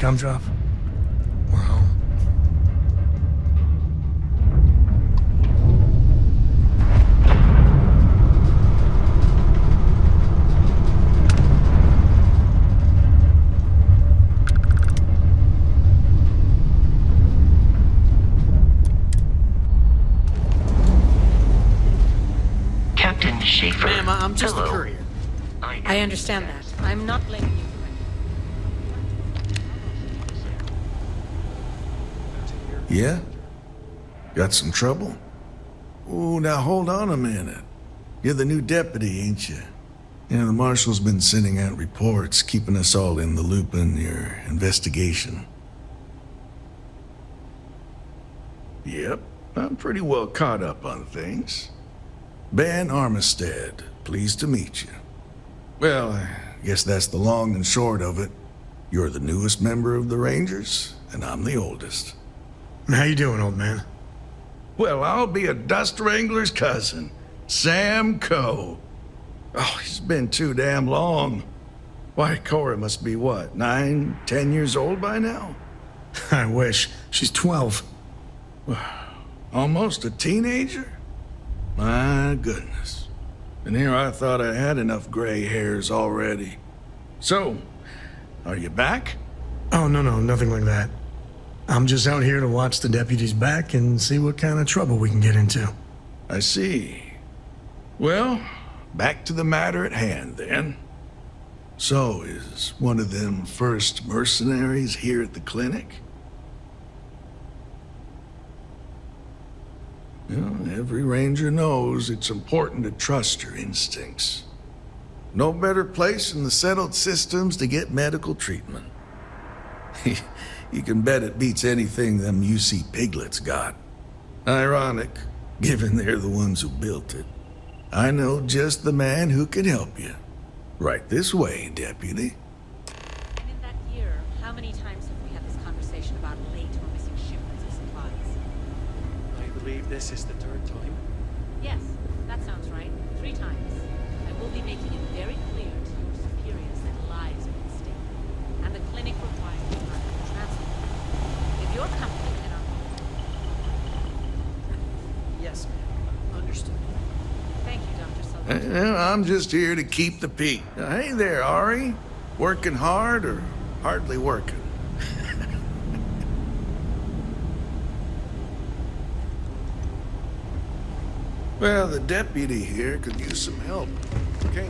gumdrop. We're home. Captain Schaefer. Ma'am, I'm just Hello. a courier. I understand that. I'm not blaming you. Yeah? Got some trouble? Oh, now hold on a minute. You're the new deputy, ain't you? Yeah, the marshal's been sending out reports, keeping us all in the loop on your investigation. Yep, I'm pretty well caught up on things. Ben Armistead, pleased to meet you. Well, I guess that's the long and short of it. You're the newest member of the Rangers, and I'm the oldest. How you doing, old man? Well, I'll be a dust wrangler's cousin, Sam Coe. Oh, he's been too damn long. Why, Cora must be what, 9, 10 years old by now? I wish. She's 12. Almost a teenager? My goodness. And here I thought I had enough gray hairs already. So, are you back? Oh, no, nothing like that. I'm just out here to watch the deputy's back and see what kind of trouble we can get into. I see. Well, back to the matter at hand, then. So, is one of them first mercenaries here at the clinic? Well, every ranger knows it's important to trust your instincts. No better place in the settled systems to get medical treatment. You can bet it beats anything them UC piglets got. Ironic, given they're the ones who built it. I know just the man who can help you. Right this way, deputy. And in that year, how many times have we had this conversation about late or missing shipments of supplies? I believe this is the third time. Yes, that sounds right. 3 times. I will be making it very clear to your superiors that lives are at stake. And the clinic requires a transfer. If your company cannot... Yes, ma'am. Understood. Thank you, Dr. Sullivan. Well, I'm just here to keep the peace. Hey there, Ari. Working hard or hardly working? Well, the deputy here could use some help. Okay.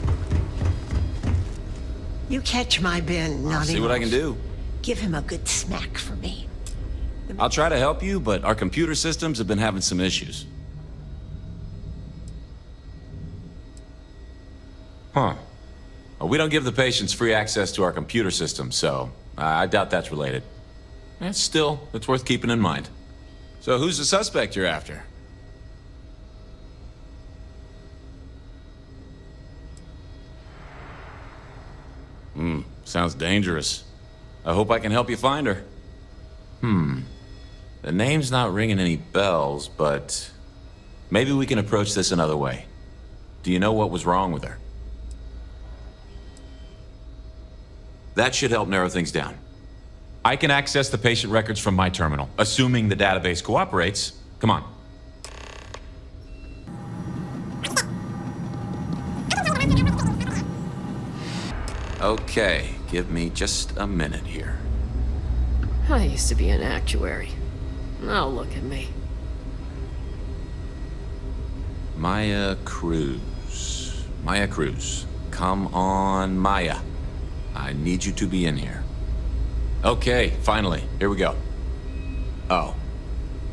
You catch my Ben, I'll see what I can do. Give him a good smack for me. I'll try to help you, but our computer systems have been having some issues. Huh. Well, we don't give the patients free access to our computer system, so I doubt that's related. Still, it's worth keeping in mind. So who's the suspect you're after? Sounds dangerous. I hope I can help you find her. The name's not ringing any bells, but maybe we can approach this another way. Do you know what was wrong with her? That should help narrow things down. I can access the patient records from my terminal, assuming the database cooperates. Come on. Okay, give me just a minute here. I used to be an actuary. Now look at me. Maya Cruz. Maya Cruz. Come on, Maya. I need you to be in here. Okay, finally. Here we go. Oh.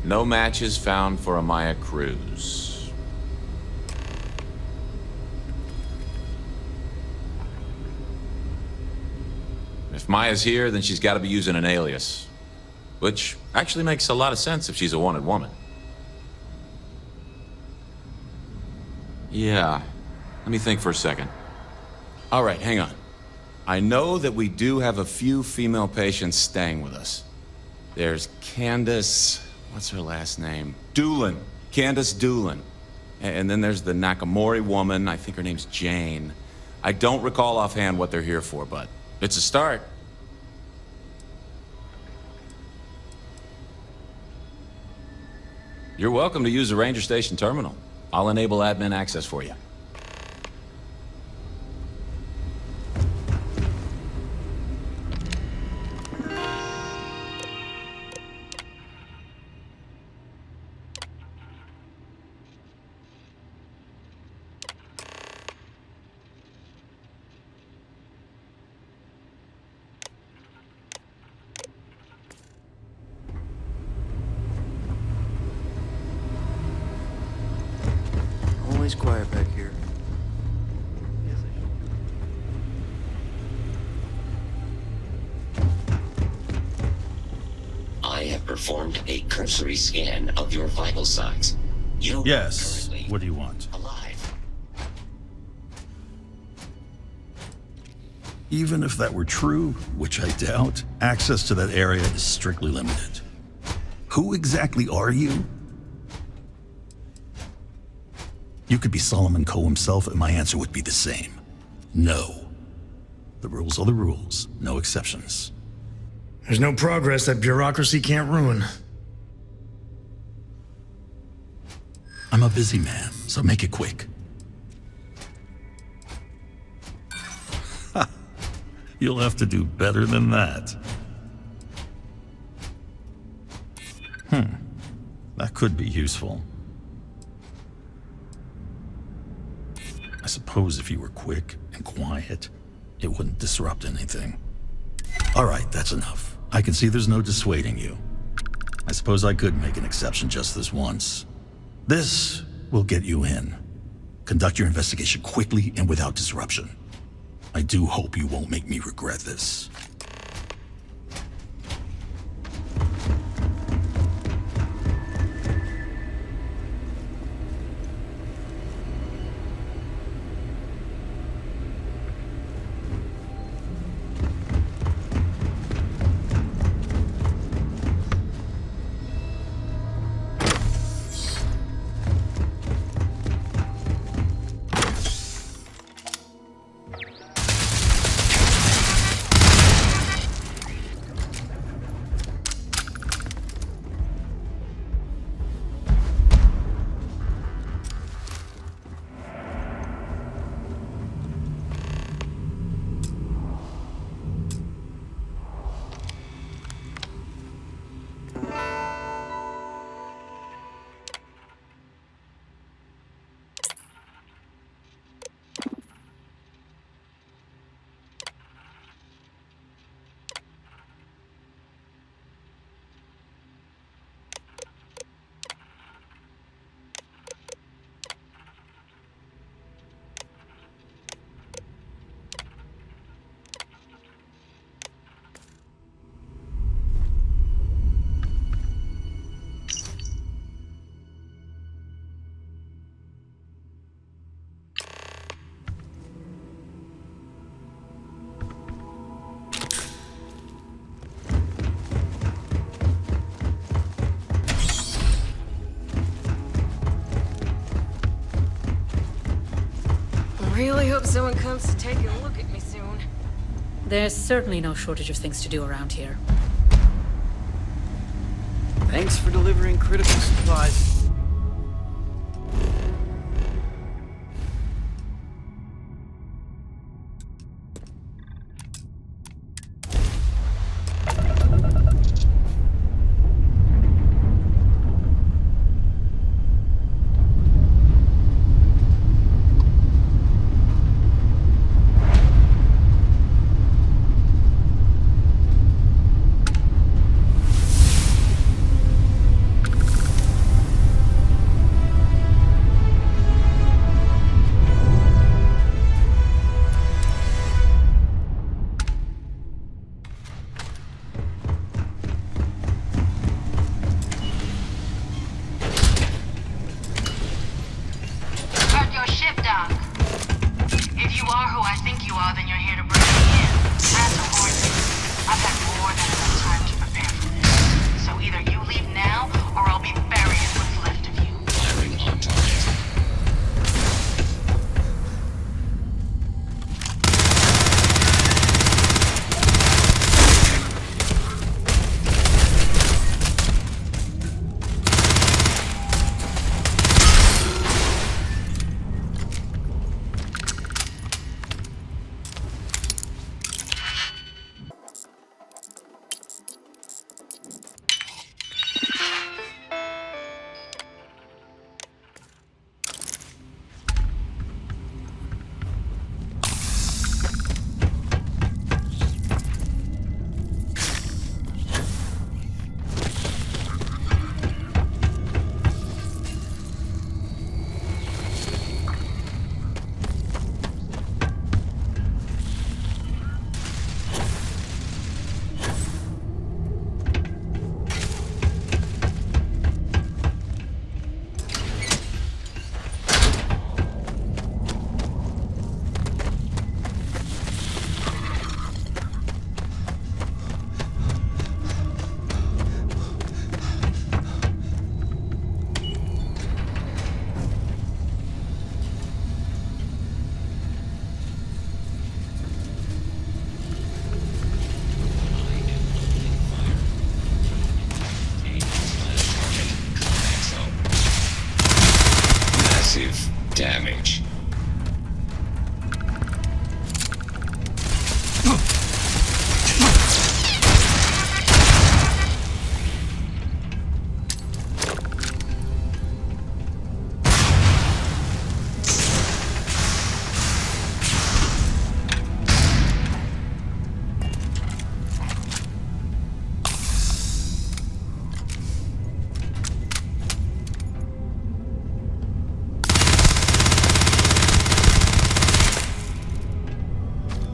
No matches found for a Maya Cruz. If Maya's here, then she's got to be using an alias. Which actually makes a lot of sense if she's a wanted woman. Yeah. Let me think for a second. All right, hang on. I know that we do have a few female patients staying with us. There's Candace... what's her last name? Doolin. Candace Doolin. And then there's the Nakamori woman. I think her name's Jane. I don't recall offhand what they're here for, but it's a start. You're welcome to use the Ranger Station terminal. I'll enable admin access for you. Always quiet back here. I have performed a cursory scan of your vital signs. You Yes. are currently What do you want? alive. Even if that were true, which I doubt, access to that area is strictly limited. Who exactly are you? You could be Solomon Coe himself, and my answer would be the same. No. The rules are the rules, no exceptions. There's no progress that bureaucracy can't ruin. I'm a busy man, so make it quick. You'll have to do better than that. That could be useful. I suppose if you were quick and quiet, it wouldn't disrupt anything. All right, that's enough. I can see there's no dissuading you. I suppose I could make an exception just this once. This will get you in. Conduct your investigation quickly and without disruption. I do hope you won't make me regret this. Really hope someone comes to take a look at me soon. There's certainly no shortage of things to do around here. Thanks for delivering critical supplies.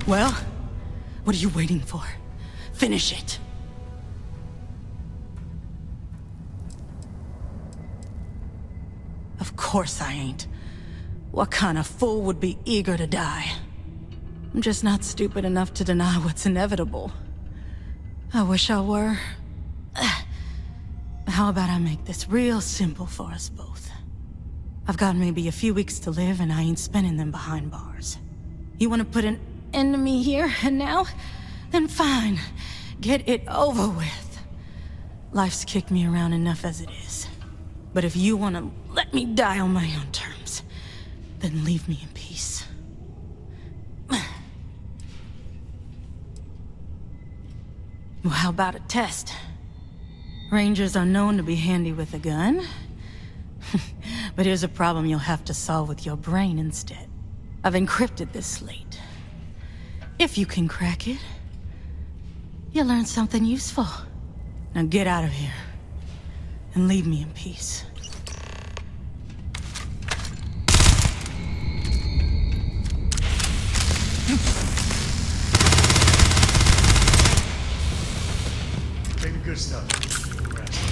Well, what are you waiting for? Finish it. Of course I ain't. What kind of fool would be eager to die? I'm just not stupid enough to deny what's inevitable. I wish I were. How about I make this real simple for us both? I've got maybe a few weeks to live, and I ain't spending them behind bars. You want to put an end to me here and now? Then fine. Get it over with. Life's kicked me around enough as it is. But if you want to let me die on my own terms, then leave me in peace. Well, how about a test? Rangers are known to be handy with a gun. But here's a problem you'll have to solve with your brain instead. I've encrypted this slate. If you can crack it, you'll learn something useful. Now get out of here, and leave me in peace. Take the good stuff. Rest.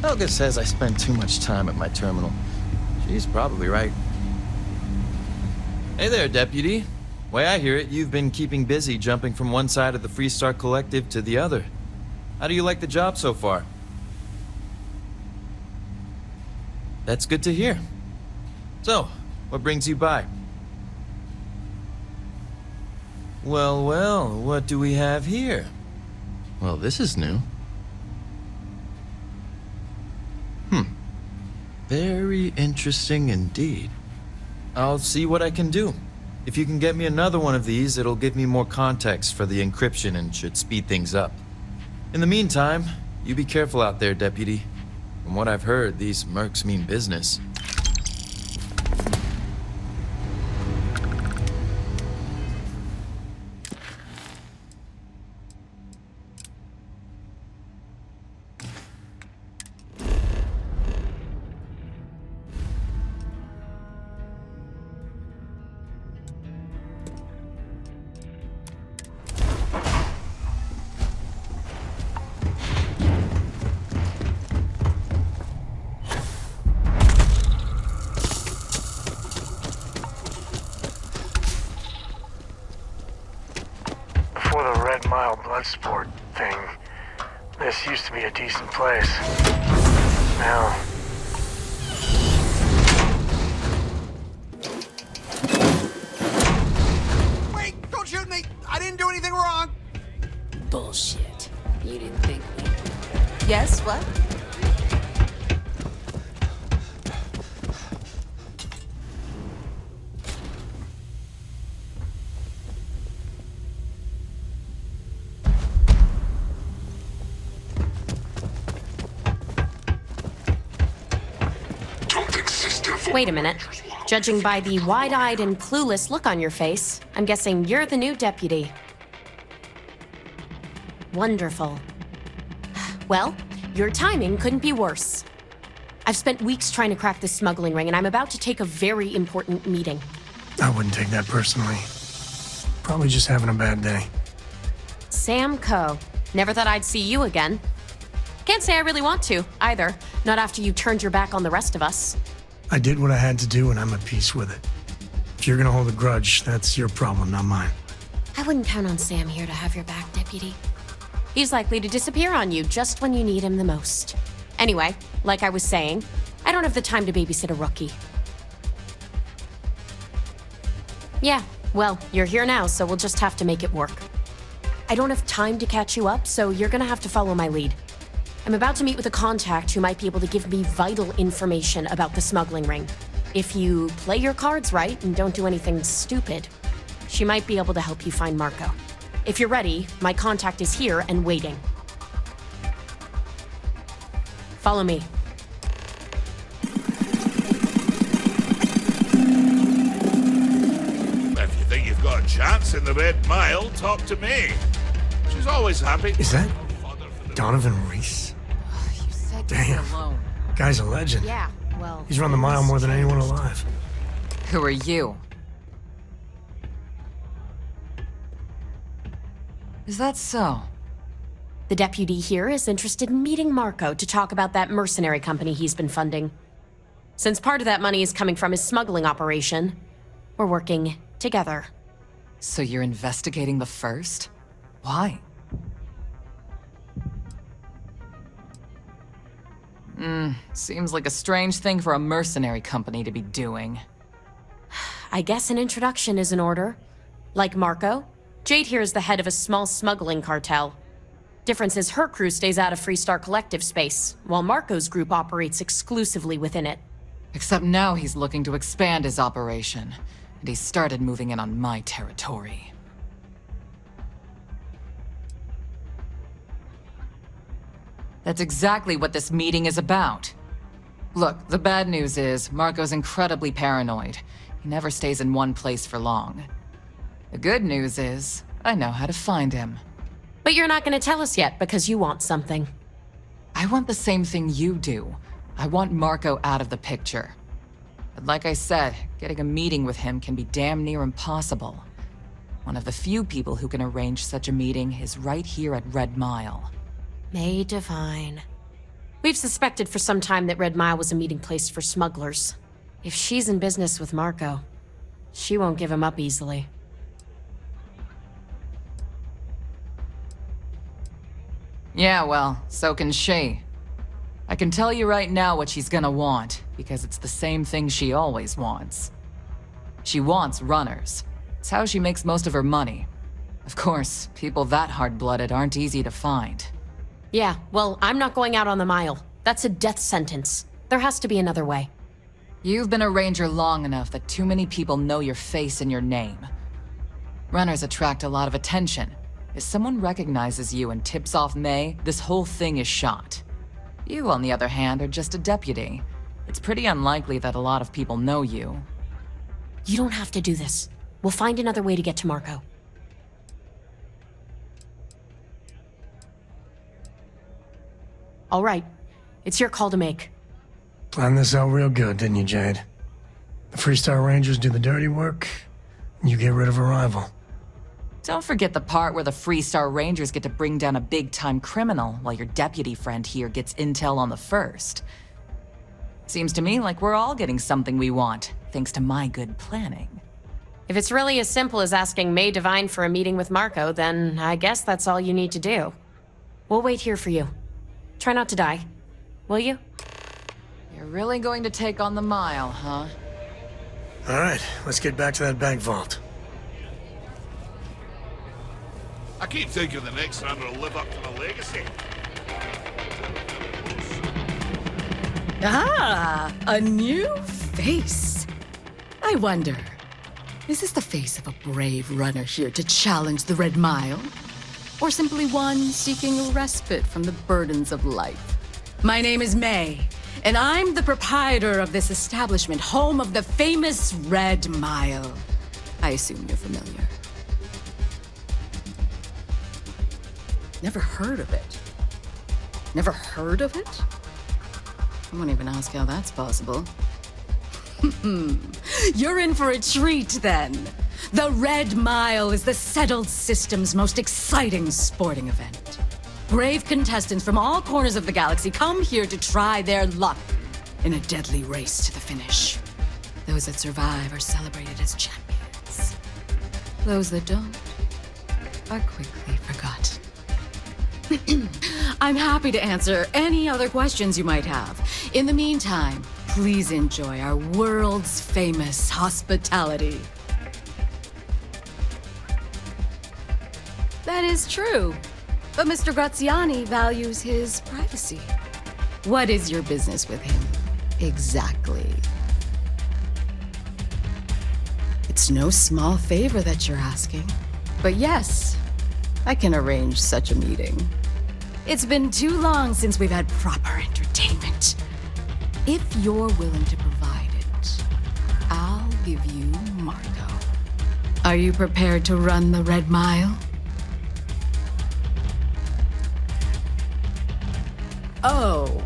Helga says I spend too much time at my terminal. She's probably right. Hey there, Deputy. Way I hear it, you've been keeping busy jumping from one side of the Freestar Collective to the other. How do you like the job so far? That's good to hear. So, what brings you by? Well, well, what do we have here? Well, this is new. Very interesting indeed. I'll see what I can do. If you can get me another one of these, it'll give me more context for the encryption and should speed things up. In the meantime, you be careful out there, Deputy. From what I've heard, these mercs mean business. Bloodsport thing. This used to be a decent place. Now... Wait! Don't shoot me! I didn't do anything wrong! Bullshit. You didn't think we... Yes, what? Wait a minute. Judging by the wide-eyed and clueless look on your face, I'm guessing you're the new deputy. Wonderful. Well, your timing couldn't be worse. I've spent weeks trying to crack this smuggling ring, and I'm about to take a very important meeting. I wouldn't take that personally. Probably just having a bad day. Sam Coe. Never thought I'd see you again. Can't say I really want to, either. Not after you turned your back on the rest of us. I did what I had to do and I'm at peace with it. If you're gonna hold a grudge, that's your problem, not mine. I wouldn't count on Sam here to have your back, Deputy. He's likely to disappear on you just when you need him the most. Anyway, like I was saying, I don't have the time to babysit a rookie. Yeah, well, you're here now, so we'll just have to make it work. I don't have time to catch you up, so you're gonna have to follow my lead. I'm about to meet with a contact who might be able to give me vital information about the smuggling ring. If you play your cards right and don't do anything stupid, she might be able to help you find Marco. If you're ready, my contact is here and waiting. Follow me. If you think you've got a chance in the Red Mile, talk to me. She's always happy. Is that Donovan Reese? You said you Damn. were alone. Guy's a legend. Yeah, well... He's run the mile more than anyone alive. Who are you? Is that so? The deputy here is interested in meeting Marco to talk about that mercenary company he's been funding. Since part of that money is coming from his smuggling operation, we're working together. So you're investigating the first? Why? Seems like a strange thing for a mercenary company to be doing. I guess an introduction is in order. Like Marco, Jade here is the head of a small smuggling cartel. Difference is her crew stays out of Freestar Collective space, while Marco's group operates exclusively within it. Except now he's looking to expand his operation, and he's started moving in on my territory. That's exactly what this meeting is about. Look, the bad news is, Marco's incredibly paranoid. He never stays in one place for long. The good news is, I know how to find him. But you're not gonna tell us yet because you want something. I want the same thing you do. I want Marco out of the picture. But like I said, getting a meeting with him can be damn near impossible. One of the few people who can arrange such a meeting is right here at Red Mile. May Divine. We've suspected for some time that Red Mile was a meeting place for smugglers. If she's in business with Marco, she won't give him up easily. Yeah, well, so can she. I can tell you right now what she's gonna want, because it's the same thing she always wants. She wants runners. It's how she makes most of her money. Of course, people that hard-blooded aren't easy to find. Yeah, well, I'm not going out on the mile. That's a death sentence. There has to be another way. You've been a ranger long enough that too many people know your face and your name. Runners attract a lot of attention. If someone recognizes you and tips off May, this whole thing is shot. You, on the other hand, are just a deputy. It's pretty unlikely that a lot of people know you. You don't have to do this. We'll find another way to get to Marco. All right. It's your call to make. Planned this out real good, didn't you, Jade? The Freestar Rangers do the dirty work, and you get rid of a rival. Don't forget the part where the Freestar Rangers get to bring down a big-time criminal while your deputy friend here gets intel on the first. Seems to me like we're all getting something we want, thanks to my good planning. If it's really as simple as asking May Divine for a meeting with Marco, then I guess that's all you need to do. We'll wait here for you. Try not to die. Will you? You're really going to take on the mile, huh? All right, let's get back to that bank vault. I keep thinking the next time will live up to the legacy. Ah, a new face. I wonder, is this the face of a brave runner here to challenge the Red Mile? Or simply one seeking a respite from the burdens of life? My name is May, and I'm the proprietor of this establishment, home of the famous Red Mile. I assume you're familiar. Never heard of it. Never heard of it? I won't even ask how that's possible. You're in for a treat, then. The Red Mile is the settled system's most exciting sporting event. Brave contestants from all corners of the galaxy come here to try their luck in a deadly race to the finish. Those that survive are celebrated as champions. Those that don't are quickly forgotten. I'm happy to answer any other questions you might have. In the meantime, please enjoy our world's famous hospitality. That is true, but Mr. Graziani values his privacy. What is your business with him, exactly? It's no small favor that you're asking, but yes, I can arrange such a meeting. It's been too long since we've had proper entertainment. If you're willing to provide it, I'll give you Marco. Are you prepared to run the Red Mile? Oh,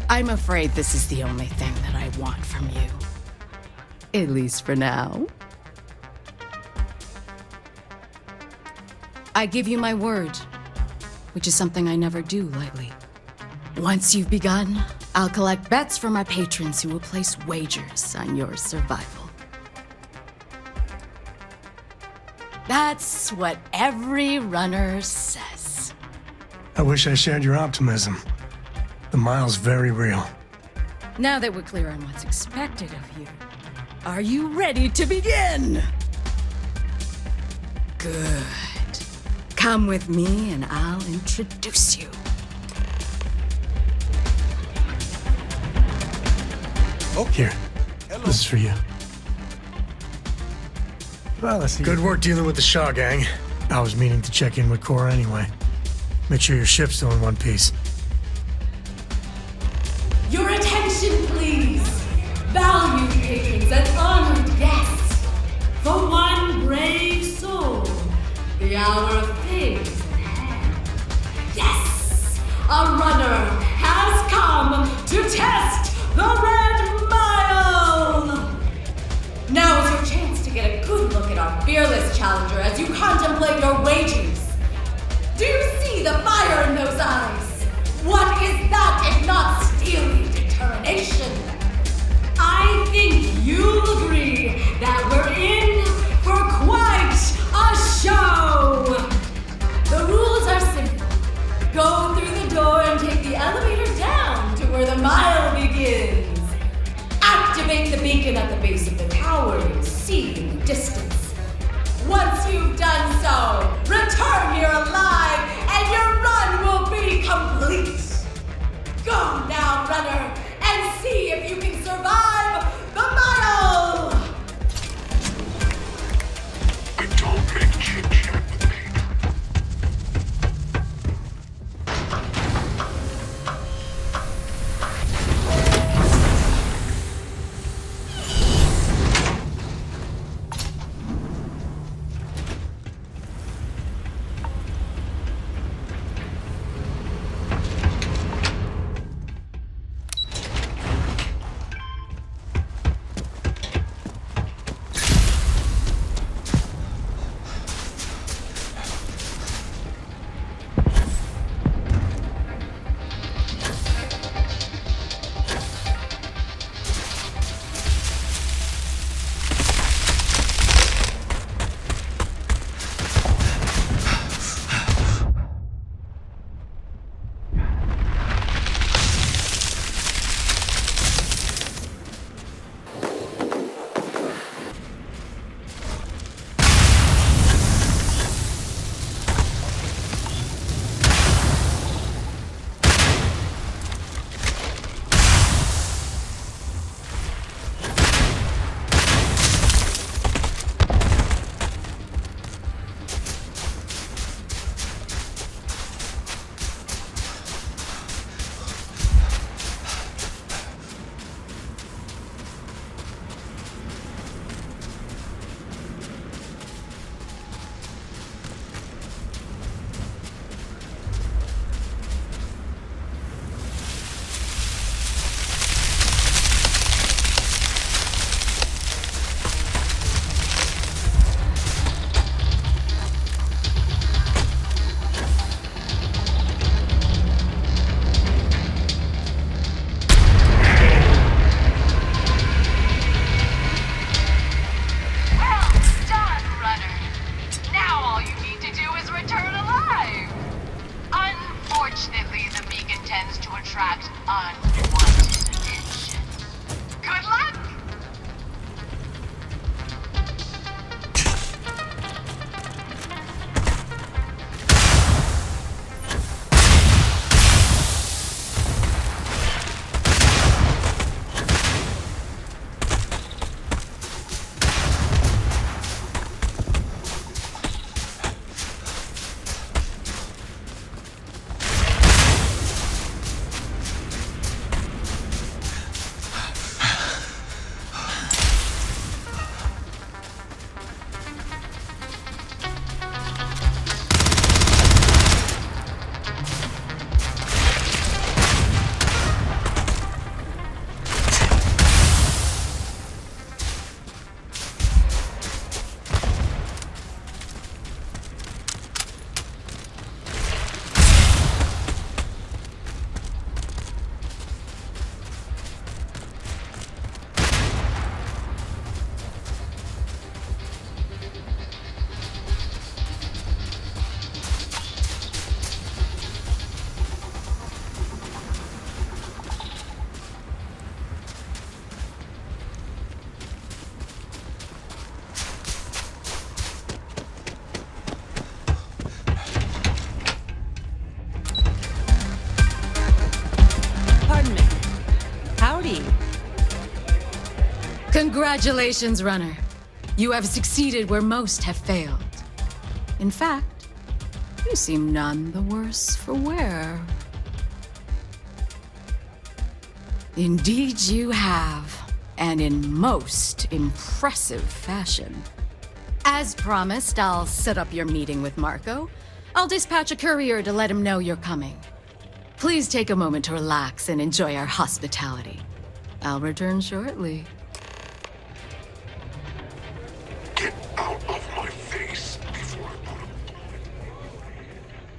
I'm afraid this is the only thing that I want from you. At least for now. I give you my word, which is something I never do lightly. Once you've begun, I'll collect bets from my patrons who will place wagers on your survival. That's what every runner says. I wish I shared your optimism. The mile's very real. Now that we're clear on what's expected of you, are you ready to begin? Good. Come with me and I'll introduce you. Oh, here. This is for you. Well, I see. Good work dealing with the Shaw gang. I was meaning to check in with Cora anyway. Make sure your ship's still in one piece. Your attention, please. Valued patrons and honored guests. For one brave soul, the hour of things at hand. Yes, a runner has come to test the Red Mile. Now is your chance to get a good look at our fearless challenger as you contemplate your wagers. Do you see the fire in those eyes? What is that if not steely determination? I think you'll agree that we're in for quite a show! The rules are simple. Go through the door and take the elevator down to where the mile begins. Activate the beacon at the base of the tower you see in the distance. Once you've done so, return here alive and your run will be complete. Go now, runner, and see if you can survive the mile! I don't make chit-chat with me. attract unwanted attention. Good luck! Congratulations, Runner. You have succeeded where most have failed. In fact, you seem none the worse for wear. Indeed you have, and in most impressive fashion. As promised, I'll set up your meeting with Marco. I'll dispatch a courier to let him know you're coming. Please take a moment to relax and enjoy our hospitality. I'll return shortly. Get out of my face before I put a...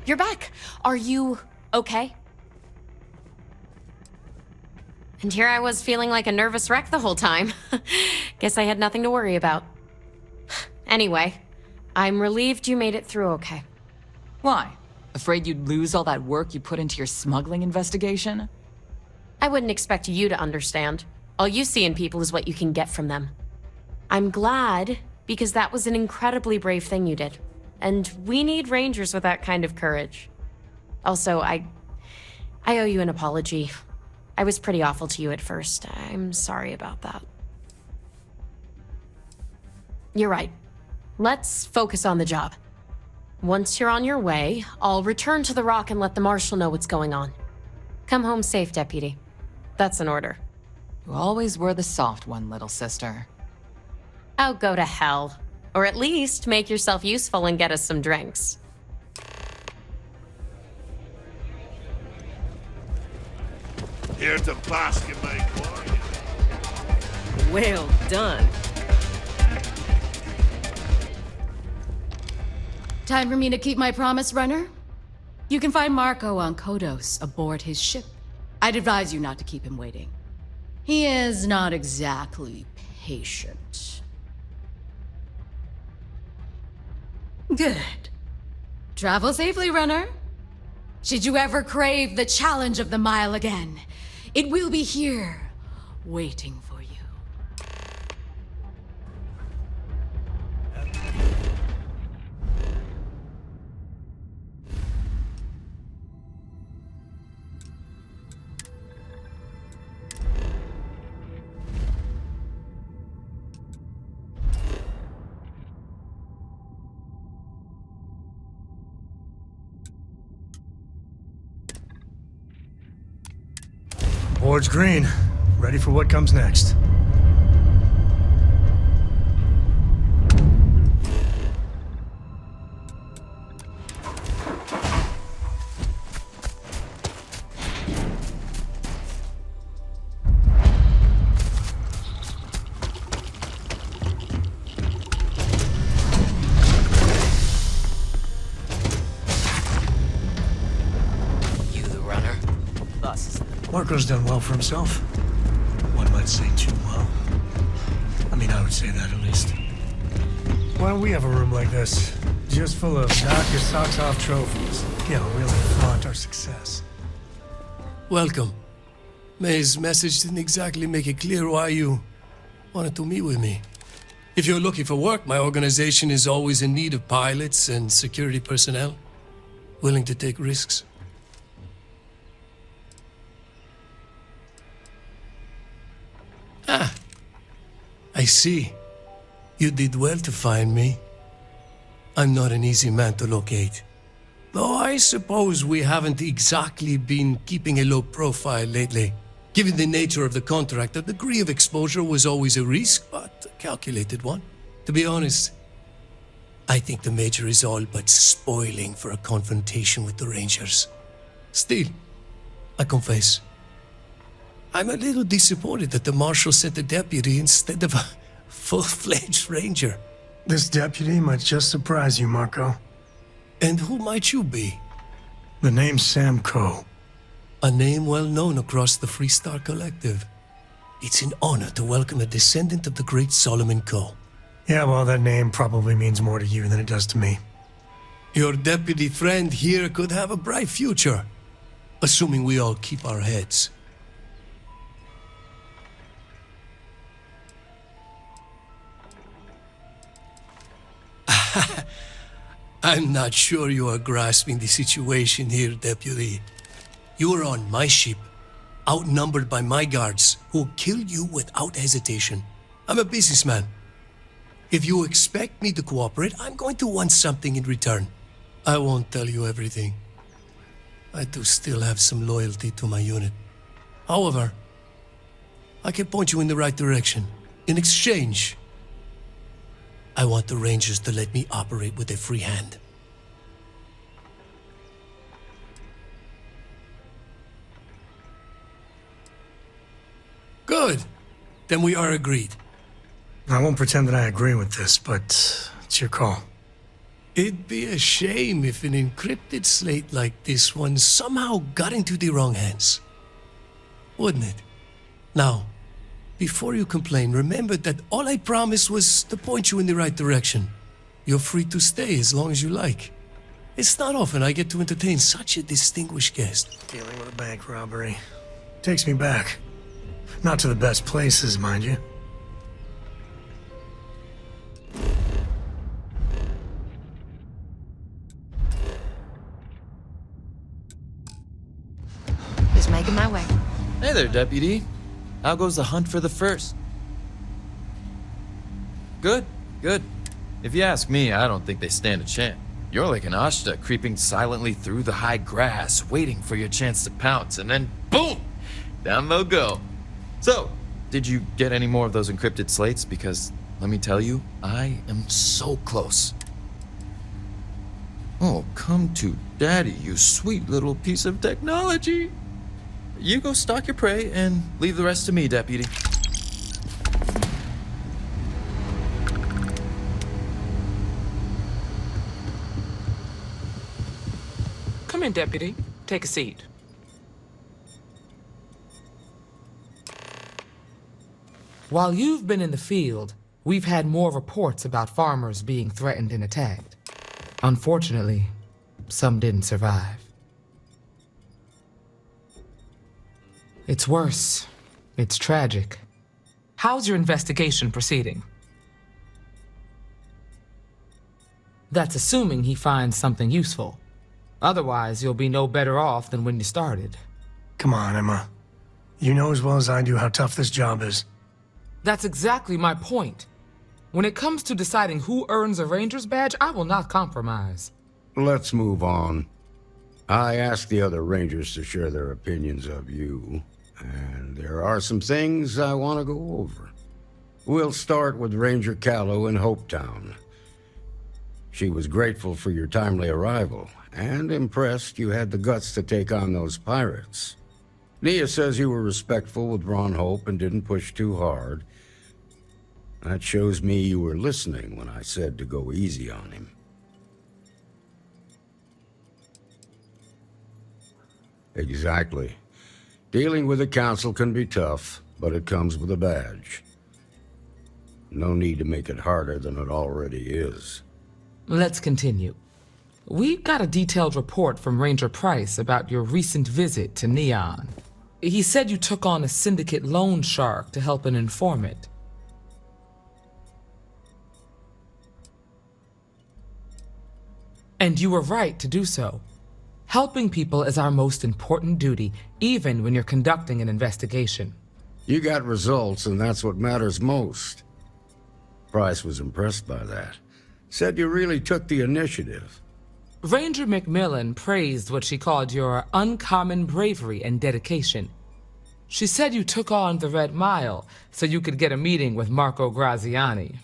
You're back. Are you okay? And here I was feeling like a nervous wreck the whole time. Guess I had nothing to worry about. Anyway, I'm relieved you made it through okay. Why? Afraid you'd lose all that work you put into your smuggling investigation? I wouldn't expect you to understand. All you see in people is what you can get from them. I'm glad, because that was an incredibly brave thing you did. And we need Rangers with that kind of courage. Also, I owe you an apology. I was pretty awful to you at first. I'm sorry about that. You're right. Let's focus on the job. Once you're on your way, I'll return to the Rock and let the Marshal know what's going on. Come home safe, Deputy. That's an order. You always were the soft one, little sister. Oh, go to hell. Or at least make yourself useful and get us some drinks. Here to bask in my glory. Well done. Time for me to keep my promise, Runner? You can find Marco on Kodos aboard his ship. I'd advise you not to keep him waiting. He is not exactly patient. Good. Travel safely, Runner. Should you ever crave the challenge of the mile again, it will be here, waiting for you. Board's green. Ready for what comes next. Marco's done well for himself. One might say too well. I mean, I would say that at least. Why don't we have a room like this? Just full of knock your socks off trophies. You know, really flaunt our success. welcome. May's message didn't exactly make it clear why you wanted to meet with me. If you're looking for work, my organization is always in need of pilots and security personnel, willing to take risks. Ah, I see. You did well to find me. I'm not an easy man to locate. Though I suppose we haven't exactly been keeping a low profile lately. Given the nature of the contract, a degree of exposure was always a risk, but a calculated one. To be honest, I think the Major is all but spoiling for a confrontation with the Rangers. Still, I confess, I'm a little disappointed that the Marshal sent a deputy instead of a full-fledged Ranger. This deputy might just surprise you, Marco. And who might you be? The name's Sam Coe. A name well known across the Freestar Collective. It's an honor to welcome a descendant of the great Solomon Coe. Yeah, well, that name probably means more to you than it does to me. Your deputy friend here could have a bright future, assuming we all keep our heads. I'm not sure you are grasping the situation here, Deputy. You are on my ship, outnumbered by my guards, who'll kill you without hesitation. I'm a businessman. If you expect me to cooperate, I'm going to want something in return. I won't tell you everything. I do still have some loyalty to my unit. However, I can point you in the right direction. In exchange, I want the Rangers to let me operate with a free hand. Good. Then we are agreed. I won't pretend that I agree with this, but it's your call. It'd be a shame if an encrypted slate like this one somehow got into the wrong hands. Wouldn't it? Now, before you complain, remember that all I promised was to point you in the right direction. You're free to stay as long as you like. It's not often I get to entertain such a distinguished guest. Dealing with a bank robbery. Takes me back. Not to the best places, mind you. Just making my way. Hey there, Deputy. How goes the hunt for the first? Good, good. If you ask me, I don't think they stand a chance. You're like an Ashta creeping silently through the high grass, waiting for your chance to pounce, and then boom! Down they'll go. So, did you get any more of those encrypted slates? Because, let me tell you, I am so close. Oh, come to Daddy, you sweet little piece of technology. You go stalk your prey and leave the rest to me, Deputy. Come in, Deputy. Take a seat. While you've been in the field, we've had more reports about farmers being threatened and attacked. Unfortunately, some didn't survive. It's worse. It's tragic. How's your investigation proceeding? That's assuming he finds something useful. Otherwise, you'll be no better off than when you started. Come on, Emma. You know as well as I do how tough this job is. That's exactly my point. When it comes to deciding who earns a Ranger's badge, I will not compromise. Let's move on. I asked the other Rangers to share their opinions of you, and there are some things I want to go over. We'll start with Ranger Callow in Hopetown. She was grateful for your timely arrival, and impressed you had the guts to take on those pirates. Nia says you were respectful with Ron Hope and didn't push too hard. That shows me you were listening when I said to go easy on him. Exactly. Dealing with the Council can be tough, but it comes with a badge. No need to make it harder than it already is. Let's continue. We got a detailed report from Ranger Price about your recent visit to Neon. He said you took on a syndicate loan shark to help an informant. And you were right to do so. Helping people is our most important duty, even when you're conducting an investigation. You got results, and that's what matters most. Price was impressed by that. Said you really took the initiative. Ranger Macmillan praised what she called your uncommon bravery and dedication. She said you took on the Red Mile so you could get a meeting with Marco Graziani.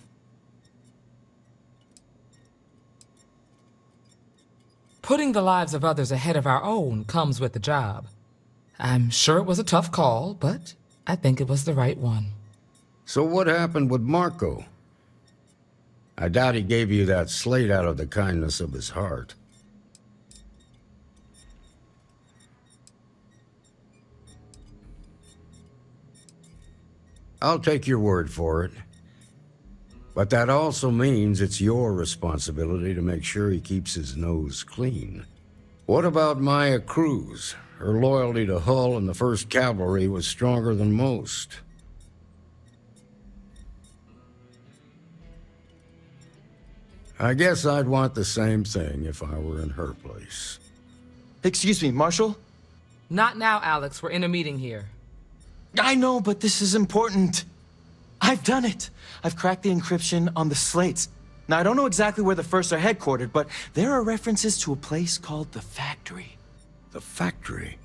Putting the lives of others ahead of our own comes with the job. I'm sure it was a tough call, but I think it was the right one. So what happened with Marco? I doubt he gave you that slate out of the kindness of his heart. I'll take your word for it. But that also means it's your responsibility to make sure he keeps his nose clean. What about Maya Cruz? Her loyalty to Hull and the 1st Cavalry was stronger than most. I guess I'd want the same thing if I were in her place. Excuse me, Marshal? Not now, Alex. We're in a meeting here. I know, but this is important. I've done it. I've cracked the encryption on the slates. Now, I don't know exactly where the First are headquartered, but there are references to a place called the Factory. The Factory?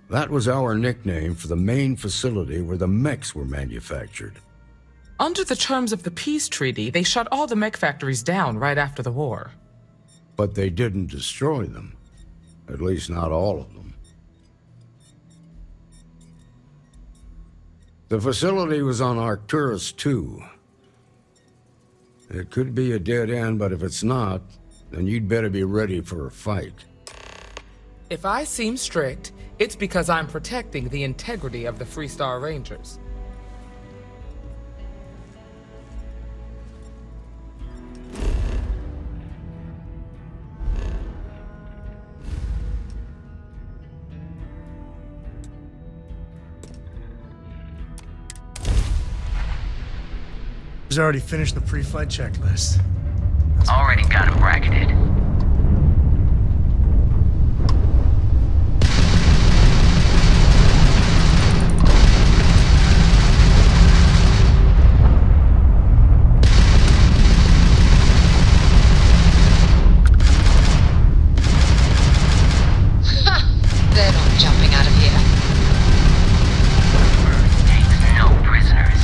That was our nickname for the main facility where the mechs were manufactured. Under the terms of the peace treaty, they shut all the mech factories down right after the war. But they didn't destroy them. At least not all of them. The facility was on Arcturus 2. It could be a dead end, but if it's not, then you'd better be ready for a fight. If I seem strict, it's because I'm protecting the integrity of the Freestar Rangers. He's already finished the pre-flight checklist. Already got him bracketed. They're not jumping out of here. Earth takes no prisoners.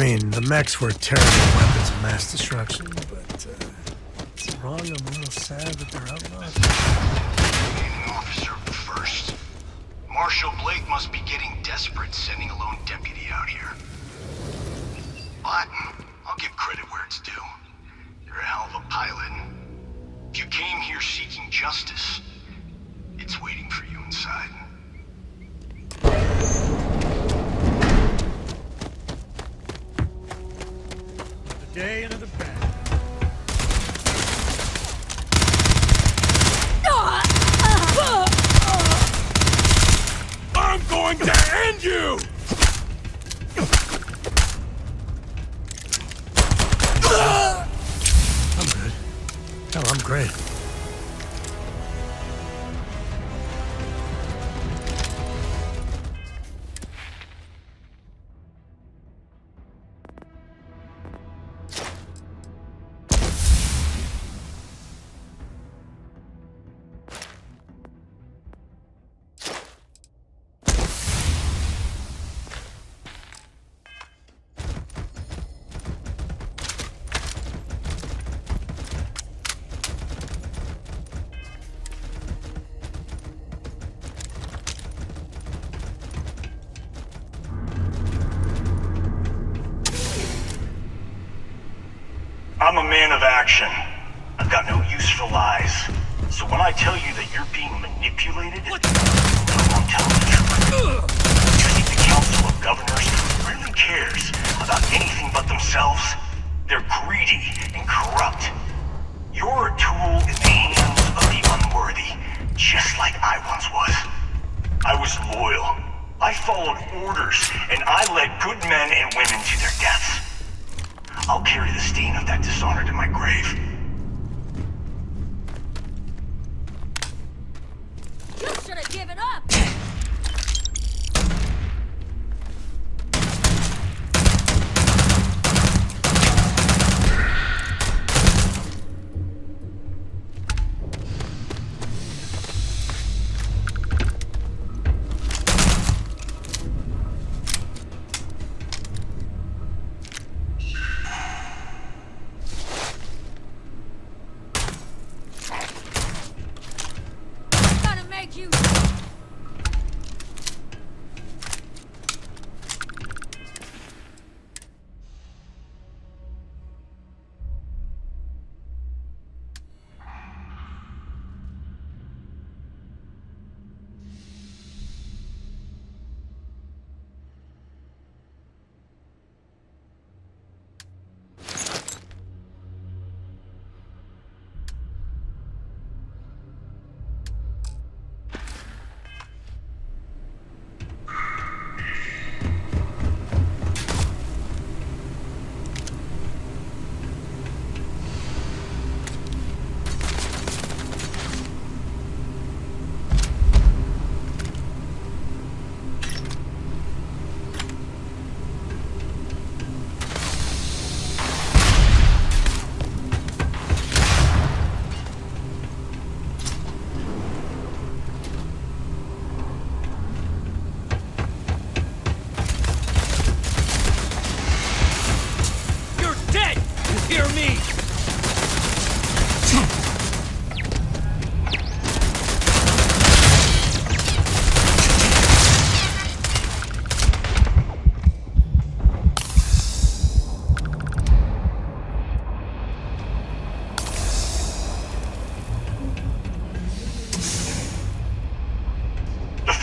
mean, the mechs were terrible weapons of mass destruction, but it's wrong. I'm a little sad that they're outlaws. Commanding officer first. Marshal Blake must be getting desperate sending a lone deputy out here. But I'll give credit where it's due. You're a hell of a pilot. If you came here seeking justice, it's waiting for you inside. The day into the bed. I'm going to end you! I'm good. Hell, I'm great. I'm a man of action. I've got no use for lies. So when I tell you that you're being manipulated, I won't tell the truth. You think the Council of Governors really cares about anything but themselves? They're greedy and corrupt. You're a tool in the hands of the unworthy, just like I once was. I was loyal. I followed orders, and I led good men and women to their deaths. I'll carry the stain of that dishonor to my grave. You should have given up!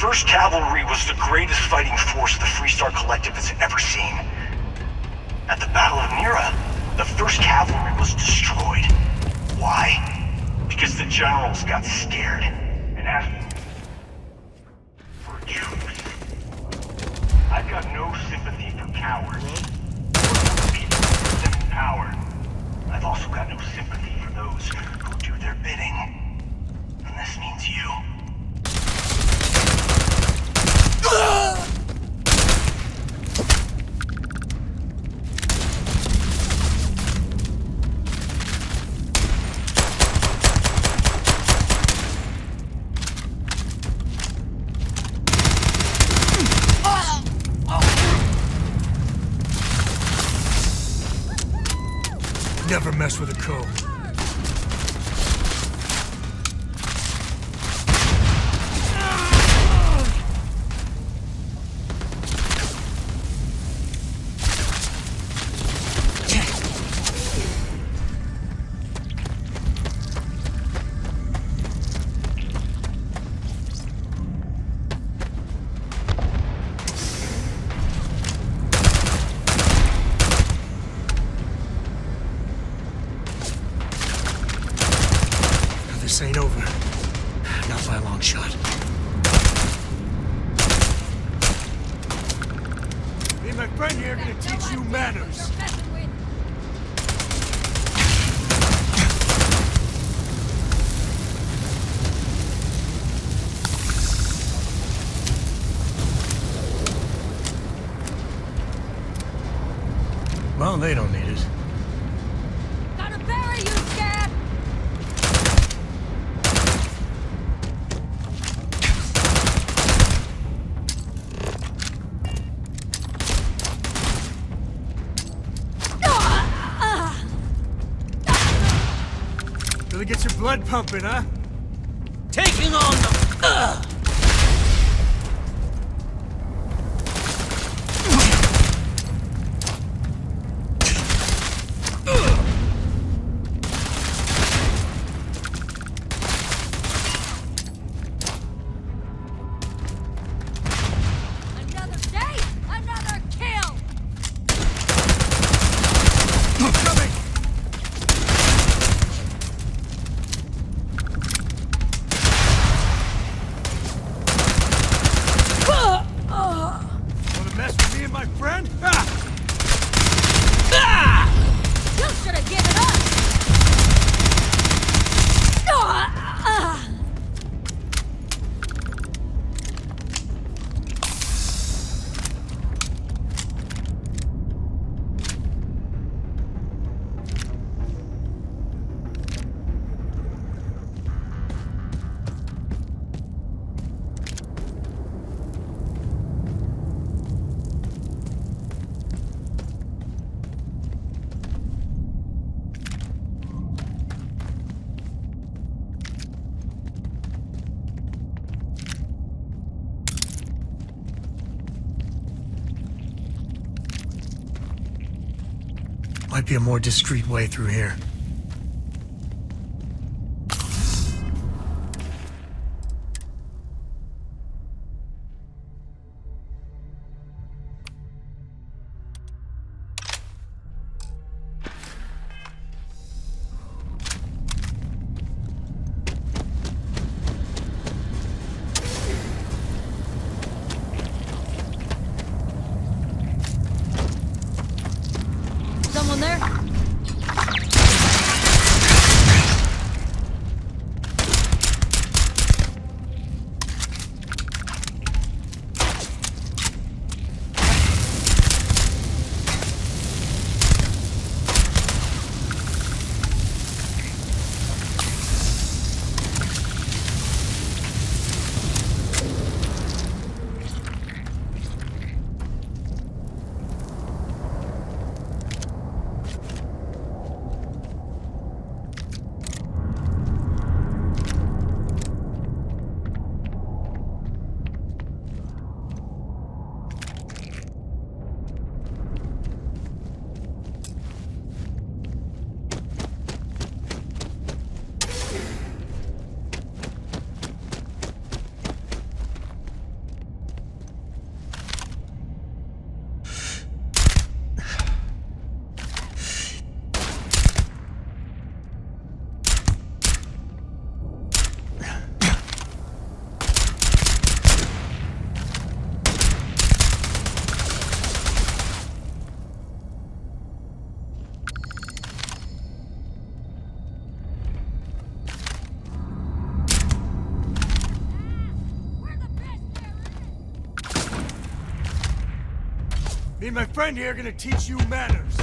First Cavalry was the greatest fighting force the Freestar Collective has ever seen. At the Battle of Mira, the First Cavalry was destroyed. Why? Because the generals got scared and asked for truth. I've got no sympathy for cowards or for people who put them in power. I've also got no sympathy for those who do their bidding. And this means you. Never mess with a co. This ain't over. Not by a long shot. Me and my friend here are gonna teach you manners. Well, they don't need it. Gotta bury you, Scab! Really gets your blood pumping, huh? Taking on the... Another day, another kill! Coming! Wanna mess with me and my friend? You should have given up! Might be a more discreet way through here. Someone there? Me and my friend here are gonna teach you manners.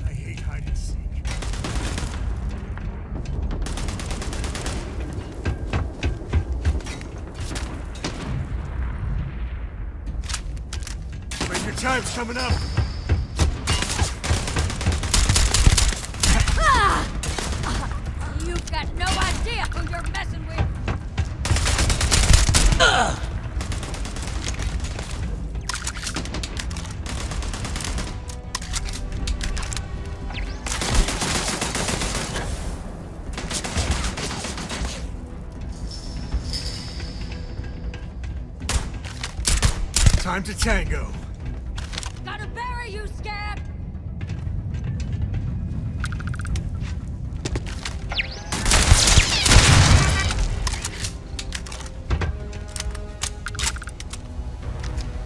I hate hide and seek. time's coming up. You've got no idea who you're messing with. Time to tango. Gotta bury you, scab!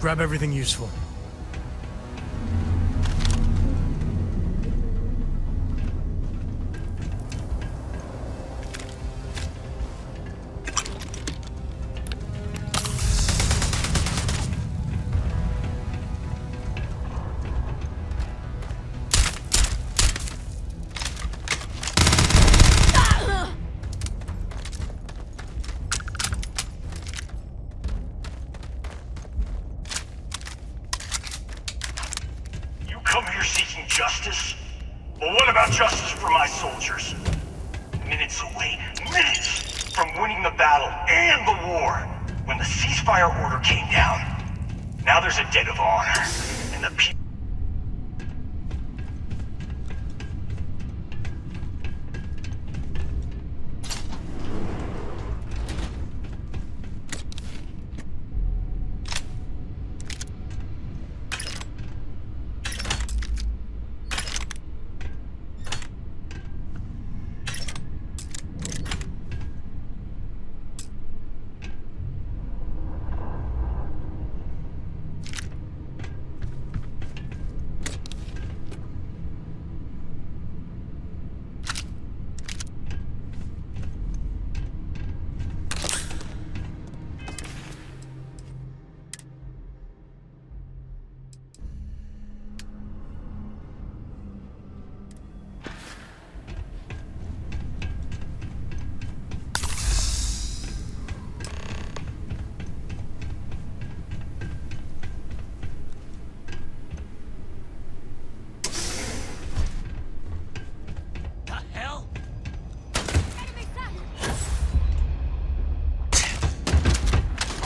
Grab everything useful. Come here seeking justice? Well, what about justice for my soldiers? Minutes away, minutes from winning the battle and the war, when the ceasefire order came down. Now there's a debt of honor, and the people...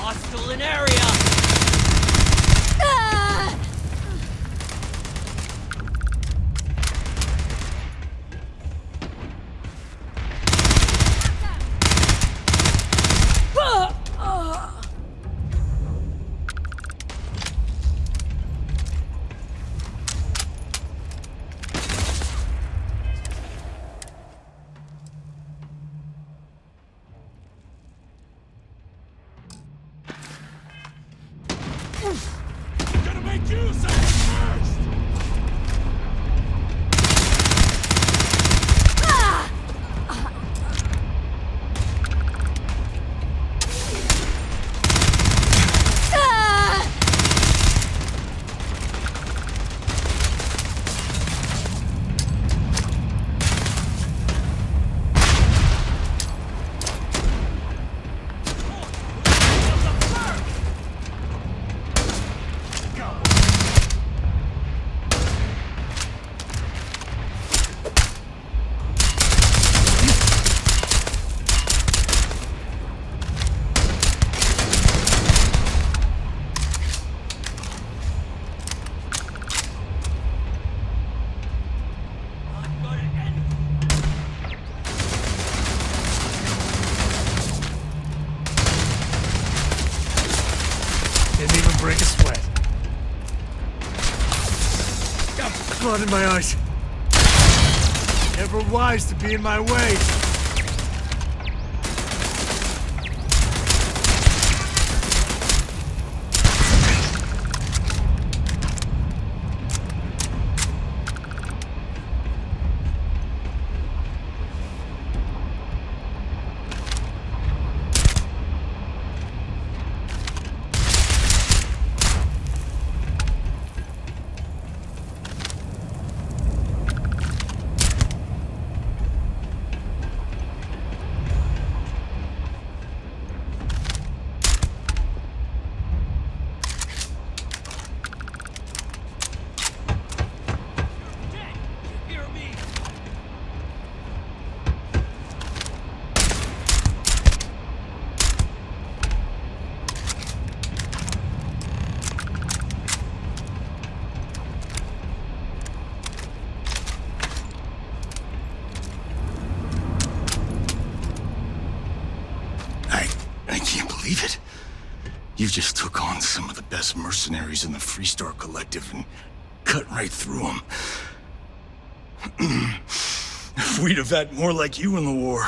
Hostile in area! Gonna make use of it first! Didn't even break a sweat. Got blood in my eyes. Never wise to be in my way. believe it? You just took on some of the best mercenaries in the Freestar Collective and cut right through them. If we'd have had more like you in the war,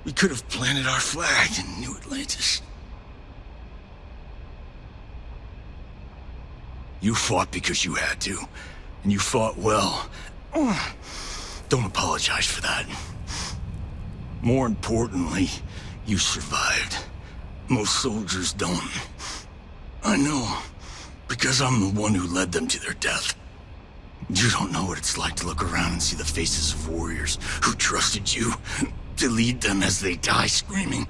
we could have planted our flag in New Atlantis. You fought because you had to, and you fought well. Don't apologize for that. More importantly, you survived. Most soldiers don't. I know, because I'm the one who led them to their death. You don't know what it's like to look around and see the faces of warriors who trusted you to lead them as they die screaming.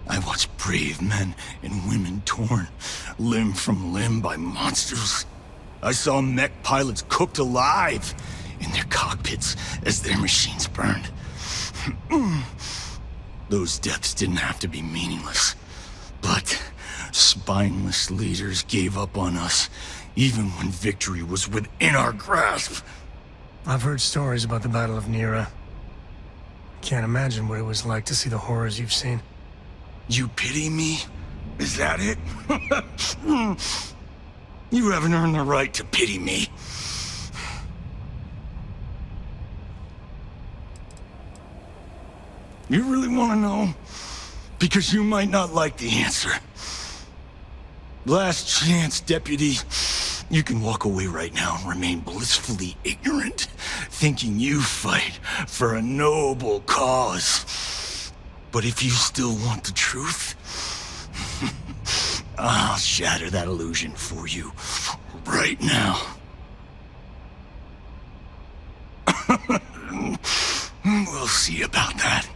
I watched brave men and women torn limb from limb by monsters. I saw mech pilots cooked alive in their cockpits as their machines burned. Those deaths didn't have to be meaningless, but spineless leaders gave up on us even when victory was within our grasp. I've heard stories about the Battle of Nera. Can't imagine what it was like to see the horrors you've seen. You pity me? Is that it? You haven't earned the right to pity me. You really want to know? Because you might not like the answer. Last chance, Deputy. You can walk away right now and remain blissfully ignorant, thinking you fight for a noble cause. But if you still want the truth, I'll shatter that illusion for you right now. We'll see about that.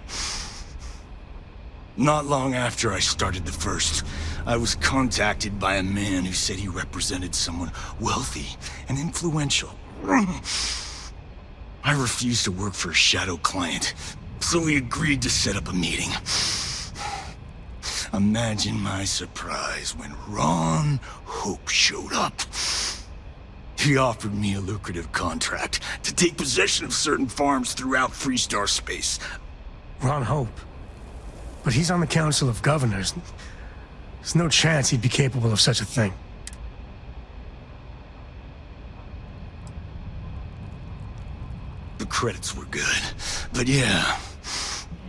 Not long after I started the First, I was contacted by a man who said he represented someone wealthy and influential. I refused to work for a shadow client, so we agreed to set up a meeting. Imagine my surprise when Ron Hope showed up. He offered me a lucrative contract to take possession of certain farms throughout Freestar space. Ron Hope? But he's on the Council of Governors. There's no chance he'd be capable of such a thing. The credits were good, but yeah,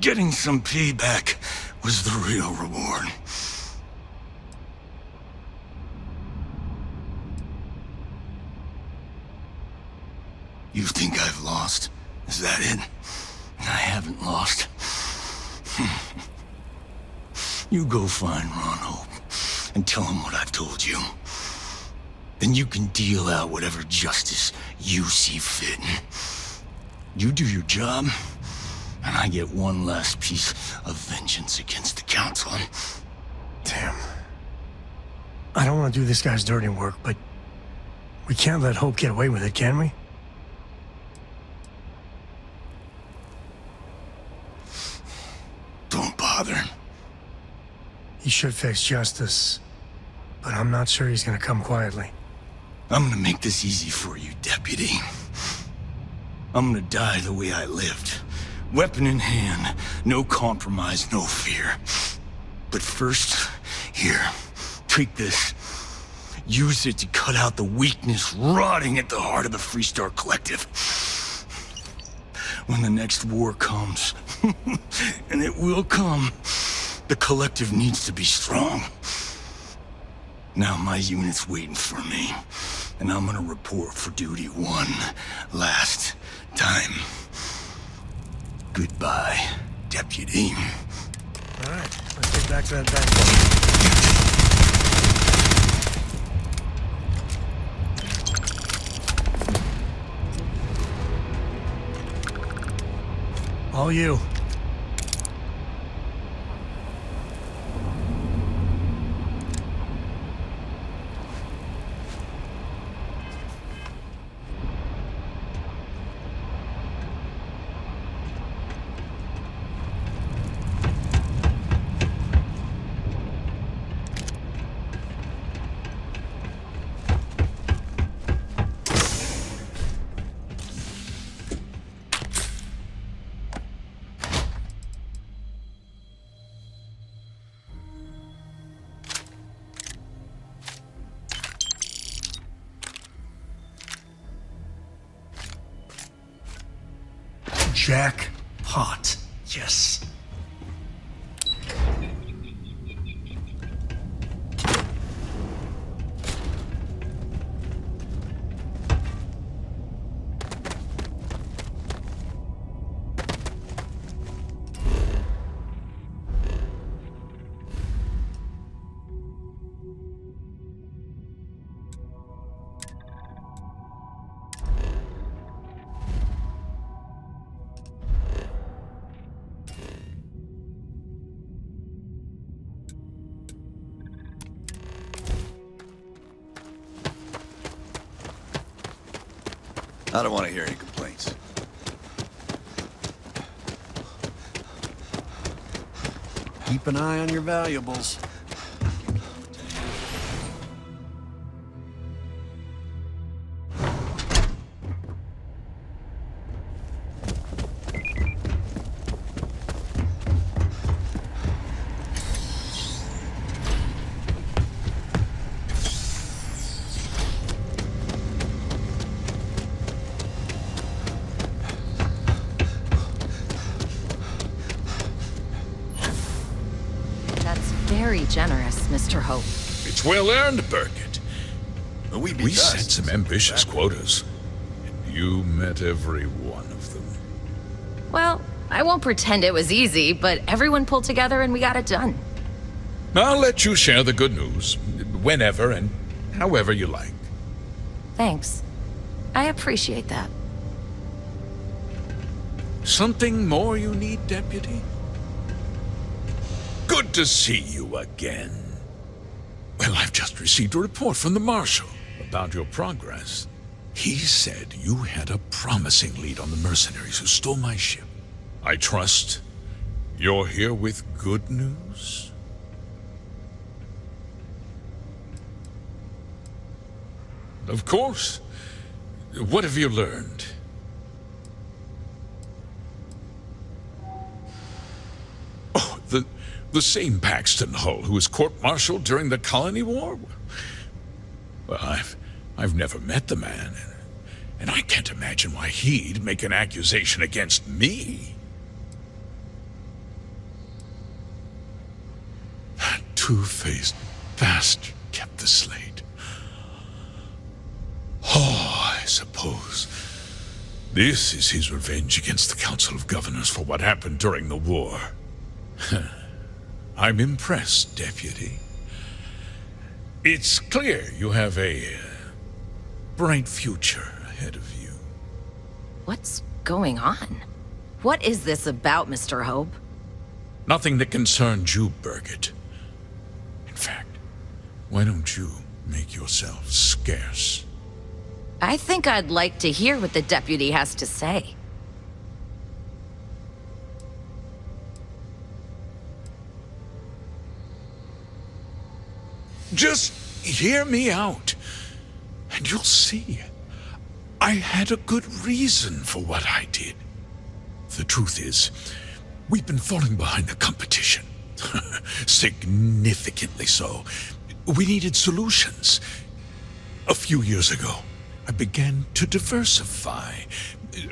getting some payback was the real reward. You think I've lost? Is that it? I haven't lost. You go find Ron Hope and tell him what I've told you. Then you can deal out whatever justice you see fit. You do your job, and I get one last piece of vengeance against the Council. Damn. I don't want to do this guy's dirty work, but we can't let Hope get away with it, can we? Don't bother. He should face justice, but I'm not sure he's gonna come quietly. I'm gonna make this easy for you, Deputy. I'm gonna die the way I lived. Weapon in hand, no compromise, no fear. But first, here, take this. Use it to cut out the weakness rotting at the heart of the Freestar Collective. When the next war comes, and it will come, the Collective needs to be strong. Now my unit's waiting for me, and I'm gonna report for duty one last time. Goodbye, Deputy. All right, let's get back to that bank. All you. Jackpot. Yes. I don't want to hear any complaints. Keep an eye on your valuables. Very generous, Mr. Hope. It's well earned, Burkett. We set some ambitious quotas, and you met every one of them. Well, I won't pretend it was easy, but everyone pulled together and we got it done. I'll let you share the good news, whenever and however you like. Thanks. I appreciate that. Something more you need, Deputy? Good to see you again. Well, I've just received a report from the Marshal about your progress. He said you had a promising lead on the mercenaries who stole my ship. I trust you're here with good news? Of course. What have you learned? Oh, the same Paxton Hull who was court-martialed during the Colony War? Well, I've never met the man, and I can't imagine why he'd make an accusation against me. That two-faced bastard kept the slate. Oh, I suppose this is his revenge against the Council of Governors for what happened during the war. I'm impressed, Deputy. It's clear you have a bright future ahead of you. What's going on? What is this about, Mr. Hope? Nothing that concerns you, Burkett. In fact, why don't you make yourself scarce? I think I'd like to hear what the deputy has to say. Just hear me out, and you'll see. I had a good reason for what I did. The truth is, we've been falling behind the competition. Significantly so. We needed solutions. A few years ago, I began to diversify.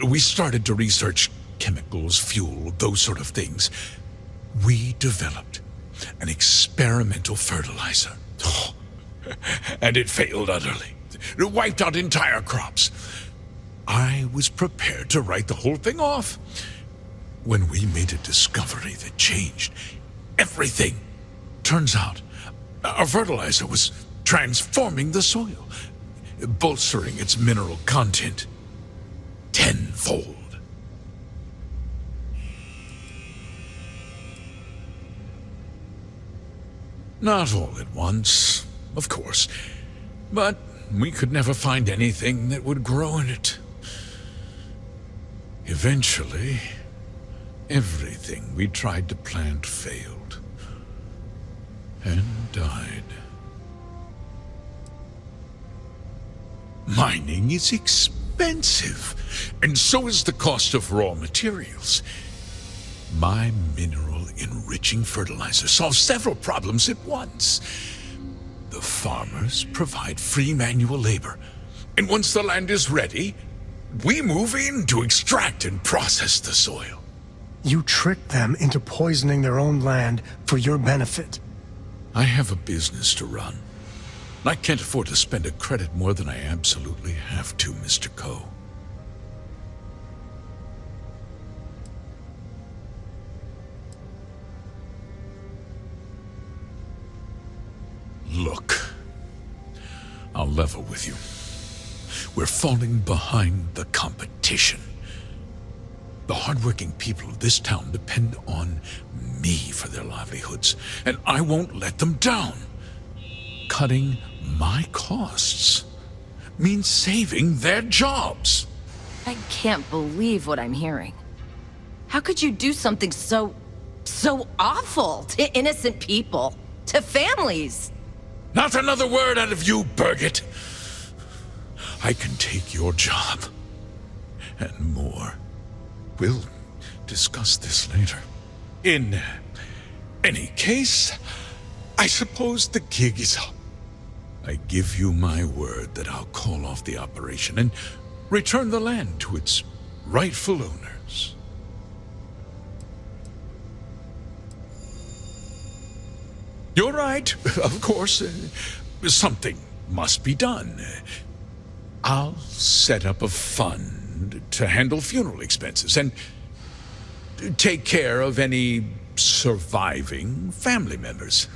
We started to research chemicals, fuel, those sort of things. We developed an experimental fertilizer. Oh, and it failed utterly. It wiped out entire crops. I was prepared to write the whole thing off when we made a discovery that changed everything. Turns out, our fertilizer was transforming the soil, bolstering its mineral content tenfold. Not all at once, of course, but we could never find anything that would grow in it. Eventually, everything we tried to plant failed and died. Mining is expensive, and so is the cost of raw materials. My mineral-enriching fertilizer solves several problems at once. The farmers provide free manual labor, and once the land is ready, we move in to extract and process the soil. You tricked them into poisoning their own land for your benefit. I have a business to run. I can't afford to spend a credit more than I absolutely have to, Mr. Coe. Look, I'll level with you. We're falling behind the competition. The hardworking people of this town depend on me for their livelihoods, and I won't let them down. Cutting my costs means saving their jobs. I can't believe what I'm hearing. How could you do something so awful to innocent people, to families? Not another word out of you, Birgit. I can take your job and more. We'll discuss this later. In any case, I suppose the gig is up. I give you my word that I'll call off the operation and return the land to its rightful owners. You're right, of course. Something must be done. I'll set up a fund to handle funeral expenses and take care of any surviving family members.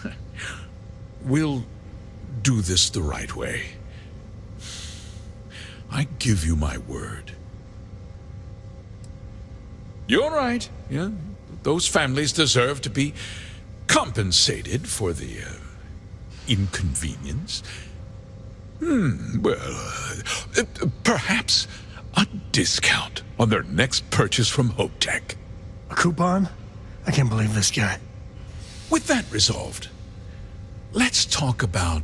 We'll do this the right way. I give you my word. You're right. Yeah, those families deserve to be compensated for the inconvenience. Perhaps a discount on their next purchase from HopeTech. A coupon? I can't believe this guy. With that resolved, let's talk about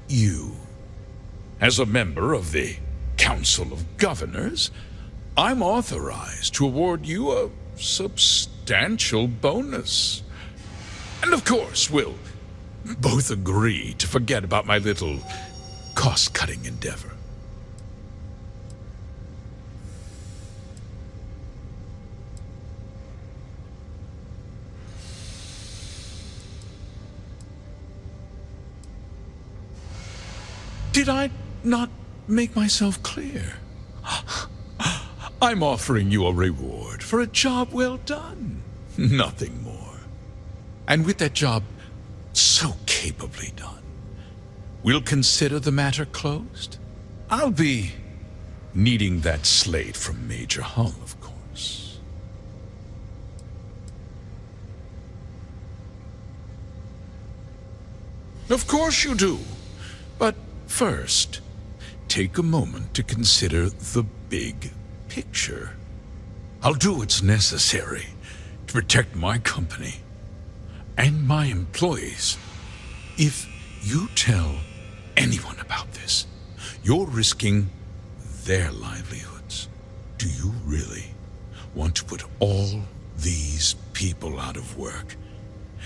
you. As a member of the Council of Governors, I'm authorized to award you a substantial bonus. And of course, we'll both agree to forget about my little cost-cutting endeavor. Did I not make myself clear? I'm offering you a reward for a job well done. Nothing more. And with that job so capably done, we'll consider the matter closed. I'll be needing that slate from Major Hull, of course. Of course you do. But first, take a moment to consider the big picture. I'll do what's necessary to protect my company and my employees. If you tell anyone about this, you're risking their livelihoods. Do you really want to put all these people out of work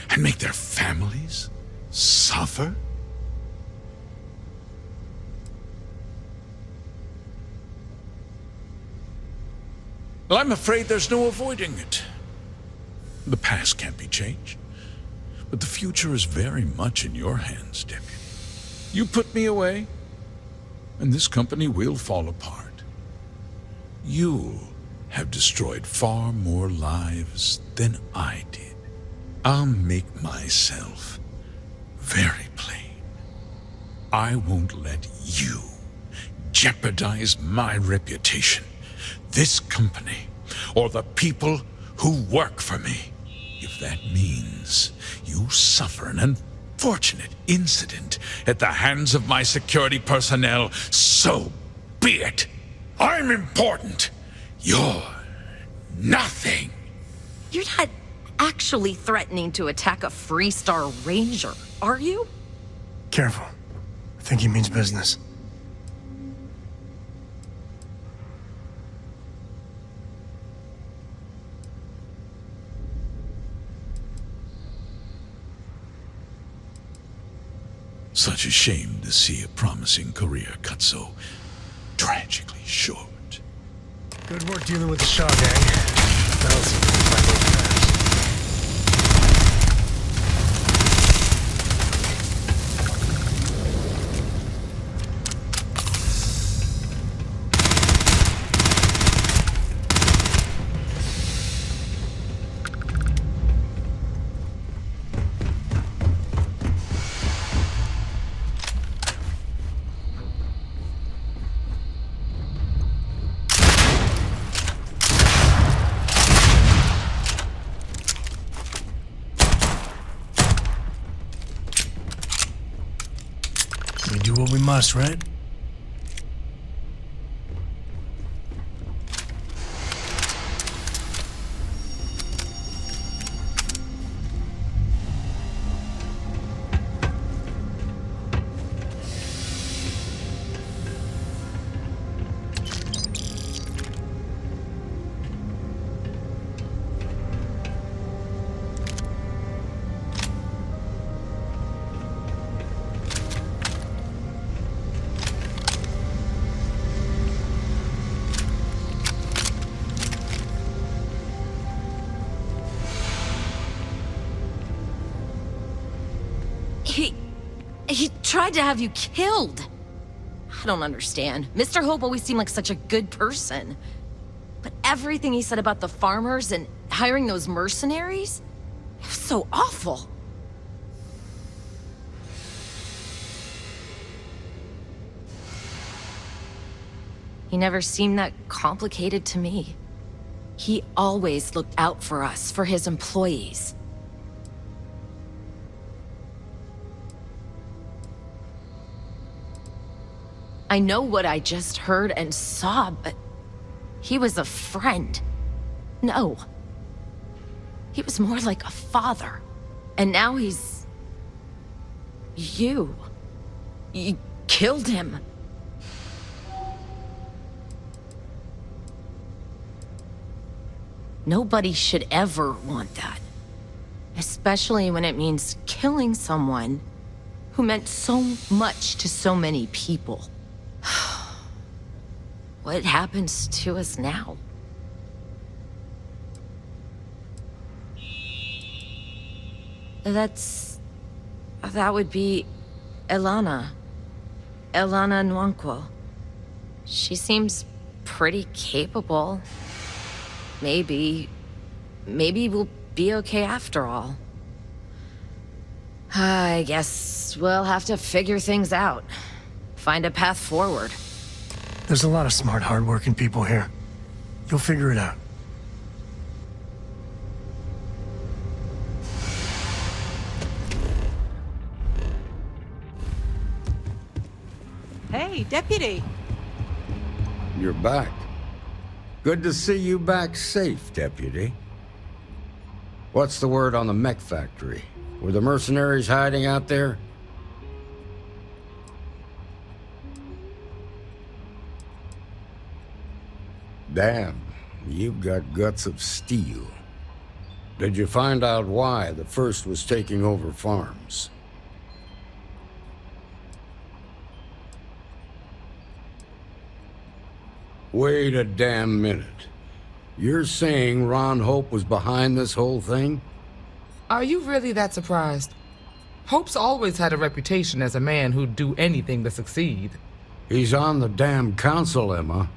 and make their families suffer? Well, I'm afraid there's no avoiding it. The past can't be changed, but the future is very much in your hands, Deputy. You put me away, and this company will fall apart. You'll have destroyed far more lives than I did. I'll make myself very plain. I won't let you jeopardize my reputation, this company, or the people who work for me. If that means you suffer an unfortunate incident at the hands of my security personnel, so be it. I'm important. You're nothing. You're not actually threatening to attack a Freestar Ranger, are you? Careful. I think he means business. Such a shame to see a promising career cut so tragically short. Good work dealing with the Shaw gang. That'll seem to be my little fast. We do what we must, right? He tried to have you killed. I don't understand. Mr. Hope always seemed like such a good person. But everything he said about the farmers and hiring those mercenaries, it was so awful. He never seemed that complicated to me. He always looked out for us, for his employees. I know what I just heard and saw, but he was a friend. No. He was more like a father. And now he's... You killed him. Nobody should ever want that. Especially when it means killing someone who meant so much to so many people. What happens to us now? That would be Elana. Elana Nwankwo. She seems pretty capable. Maybe we'll be okay after all. I guess we'll have to figure things out. Find a path forward. There's a lot of smart, hard-working people here. You'll figure it out. Hey, Deputy. You're back. Good to see you back safe, Deputy. What's the word on the mech factory? Were the mercenaries hiding out there? Damn, you've got guts of steel. Did you find out why the first was taking over farms? Wait a damn minute. You're saying Ron Hope was behind this whole thing? Are you really that surprised? Hope's always had a reputation as a man who'd do anything to succeed. He's on the damn council, Emma.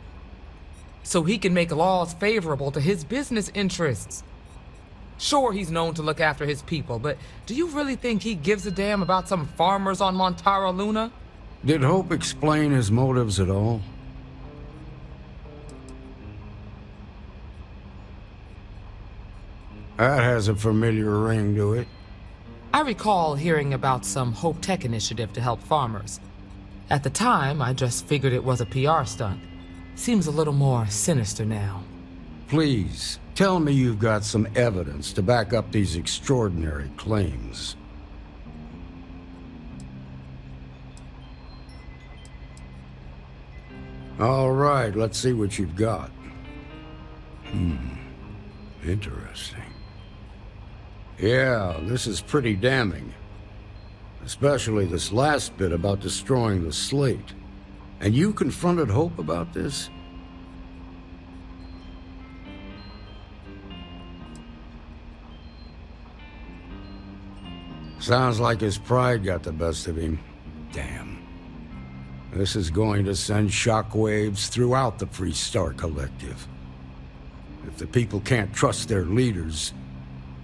So he can make laws favorable to his business interests. Sure, he's known to look after his people, but do you really think he gives a damn about some farmers on Montara Luna? Did Hope explain his motives at all? That has a familiar ring to it. I recall hearing about some Hope Tech initiative to help farmers. At the time, I just figured it was a PR stunt. Seems a little more sinister now. Please, tell me you've got some evidence to back up these extraordinary claims. All right, let's see what you've got. Interesting. Yeah, this is pretty damning. Especially this last bit about destroying the slate. And you confronted Hope about this? Sounds like his pride got the best of him. Damn. This is going to send shockwaves throughout the Freestar Collective. If the people can't trust their leaders,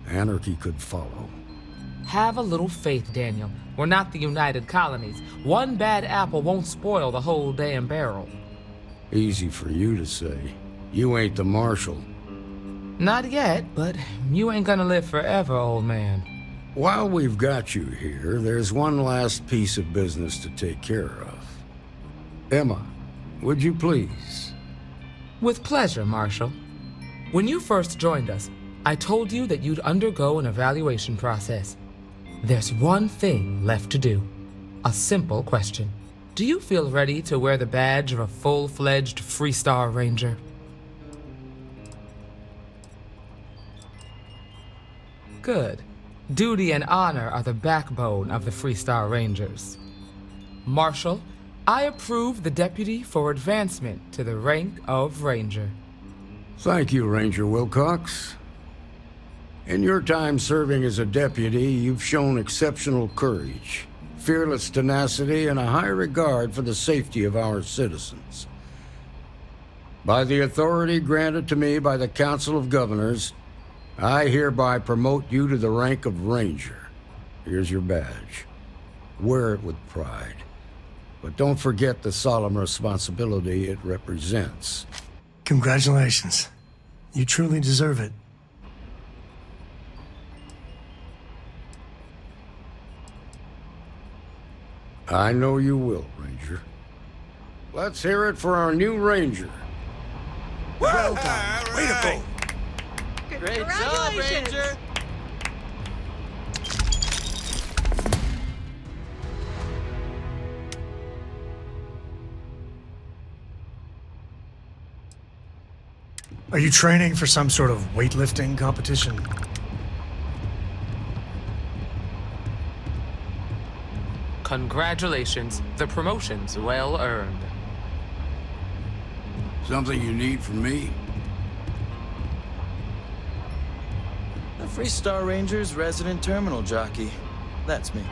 anarchy could follow. Have a little faith, Daniel. We're not the United Colonies. One bad apple won't spoil the whole damn barrel. Easy for you to say. You ain't the marshal. Not yet, but you ain't gonna live forever, old man. While we've got you here, there's one last piece of business to take care of. Emma, would you please? With pleasure, Marshal. When you first joined us, I told you that you'd undergo an evaluation process. There's one thing left to do. A simple question. Do you feel ready to wear the badge of a full-fledged Freestar Ranger? Good. Duty and honor are the backbone of the Freestar Rangers. Marshal, I approve the deputy for advancement to the rank of Ranger. Thank you, Ranger Wilcox. In your time serving as a deputy, you've shown exceptional courage, fearless tenacity, and a high regard for the safety of our citizens. By the authority granted to me by the Council of Governors, I hereby promote you to the rank of Ranger. Here's your badge. Wear it with pride. But don't forget the solemn responsibility it represents. Congratulations. You truly deserve it. I know you will, Ranger. Let's hear it for our new Ranger. Well done. Way to go. Great job, Ranger! Are you training for some sort of weightlifting competition? Congratulations. The promotion's well earned. Something you need from me? The Freestar Ranger's resident terminal jockey. That's me.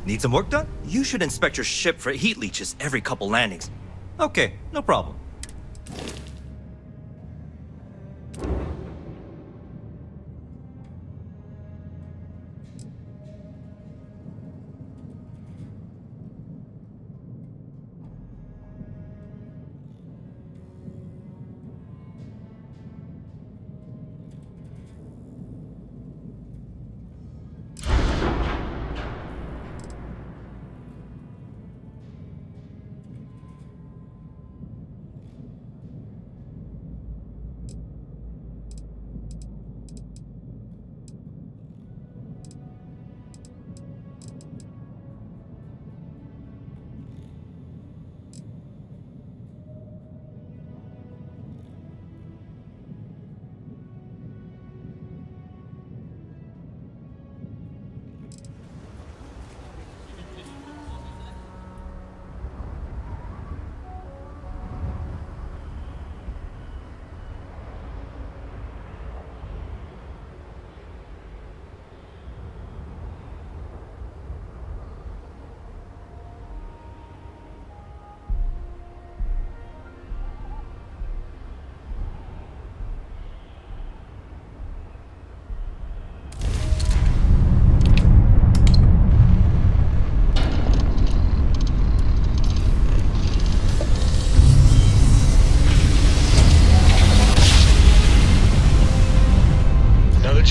Need some work done? You should inspect your ship for heat leeches every couple landings. Okay, no problem.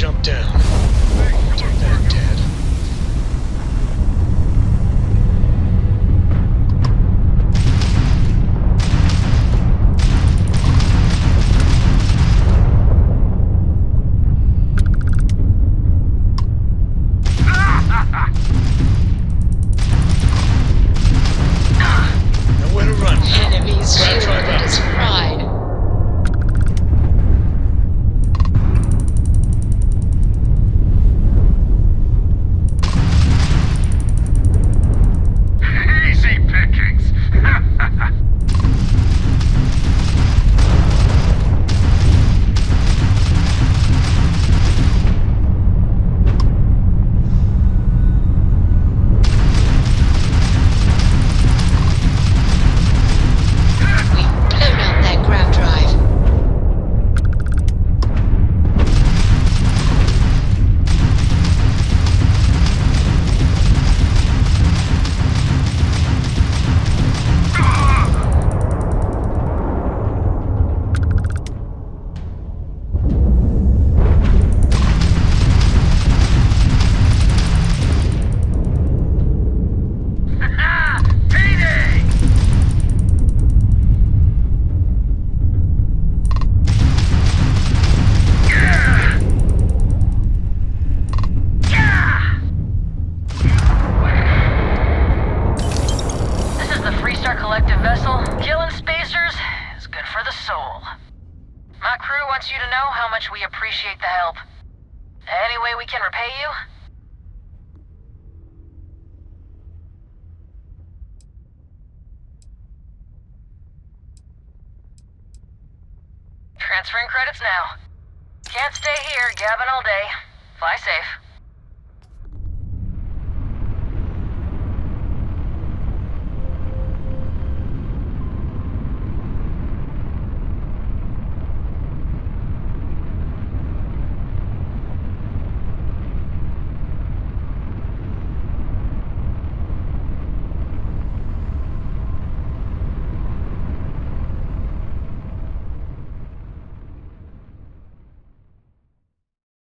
jump down. Take that, Dad. Nowhere to run. Enemies Grab shielded drive out. his pride. Easy pickings. Blown out that grav drive. Payday! Yeah! Yeah! This is the Freestar Collective vessel. Killing spacers is good for the soul. My crew wants you to know how much we appreciate the help. Any way we can repay you? Transferring credits now. Can't stay here gabbing all day. Fly safe.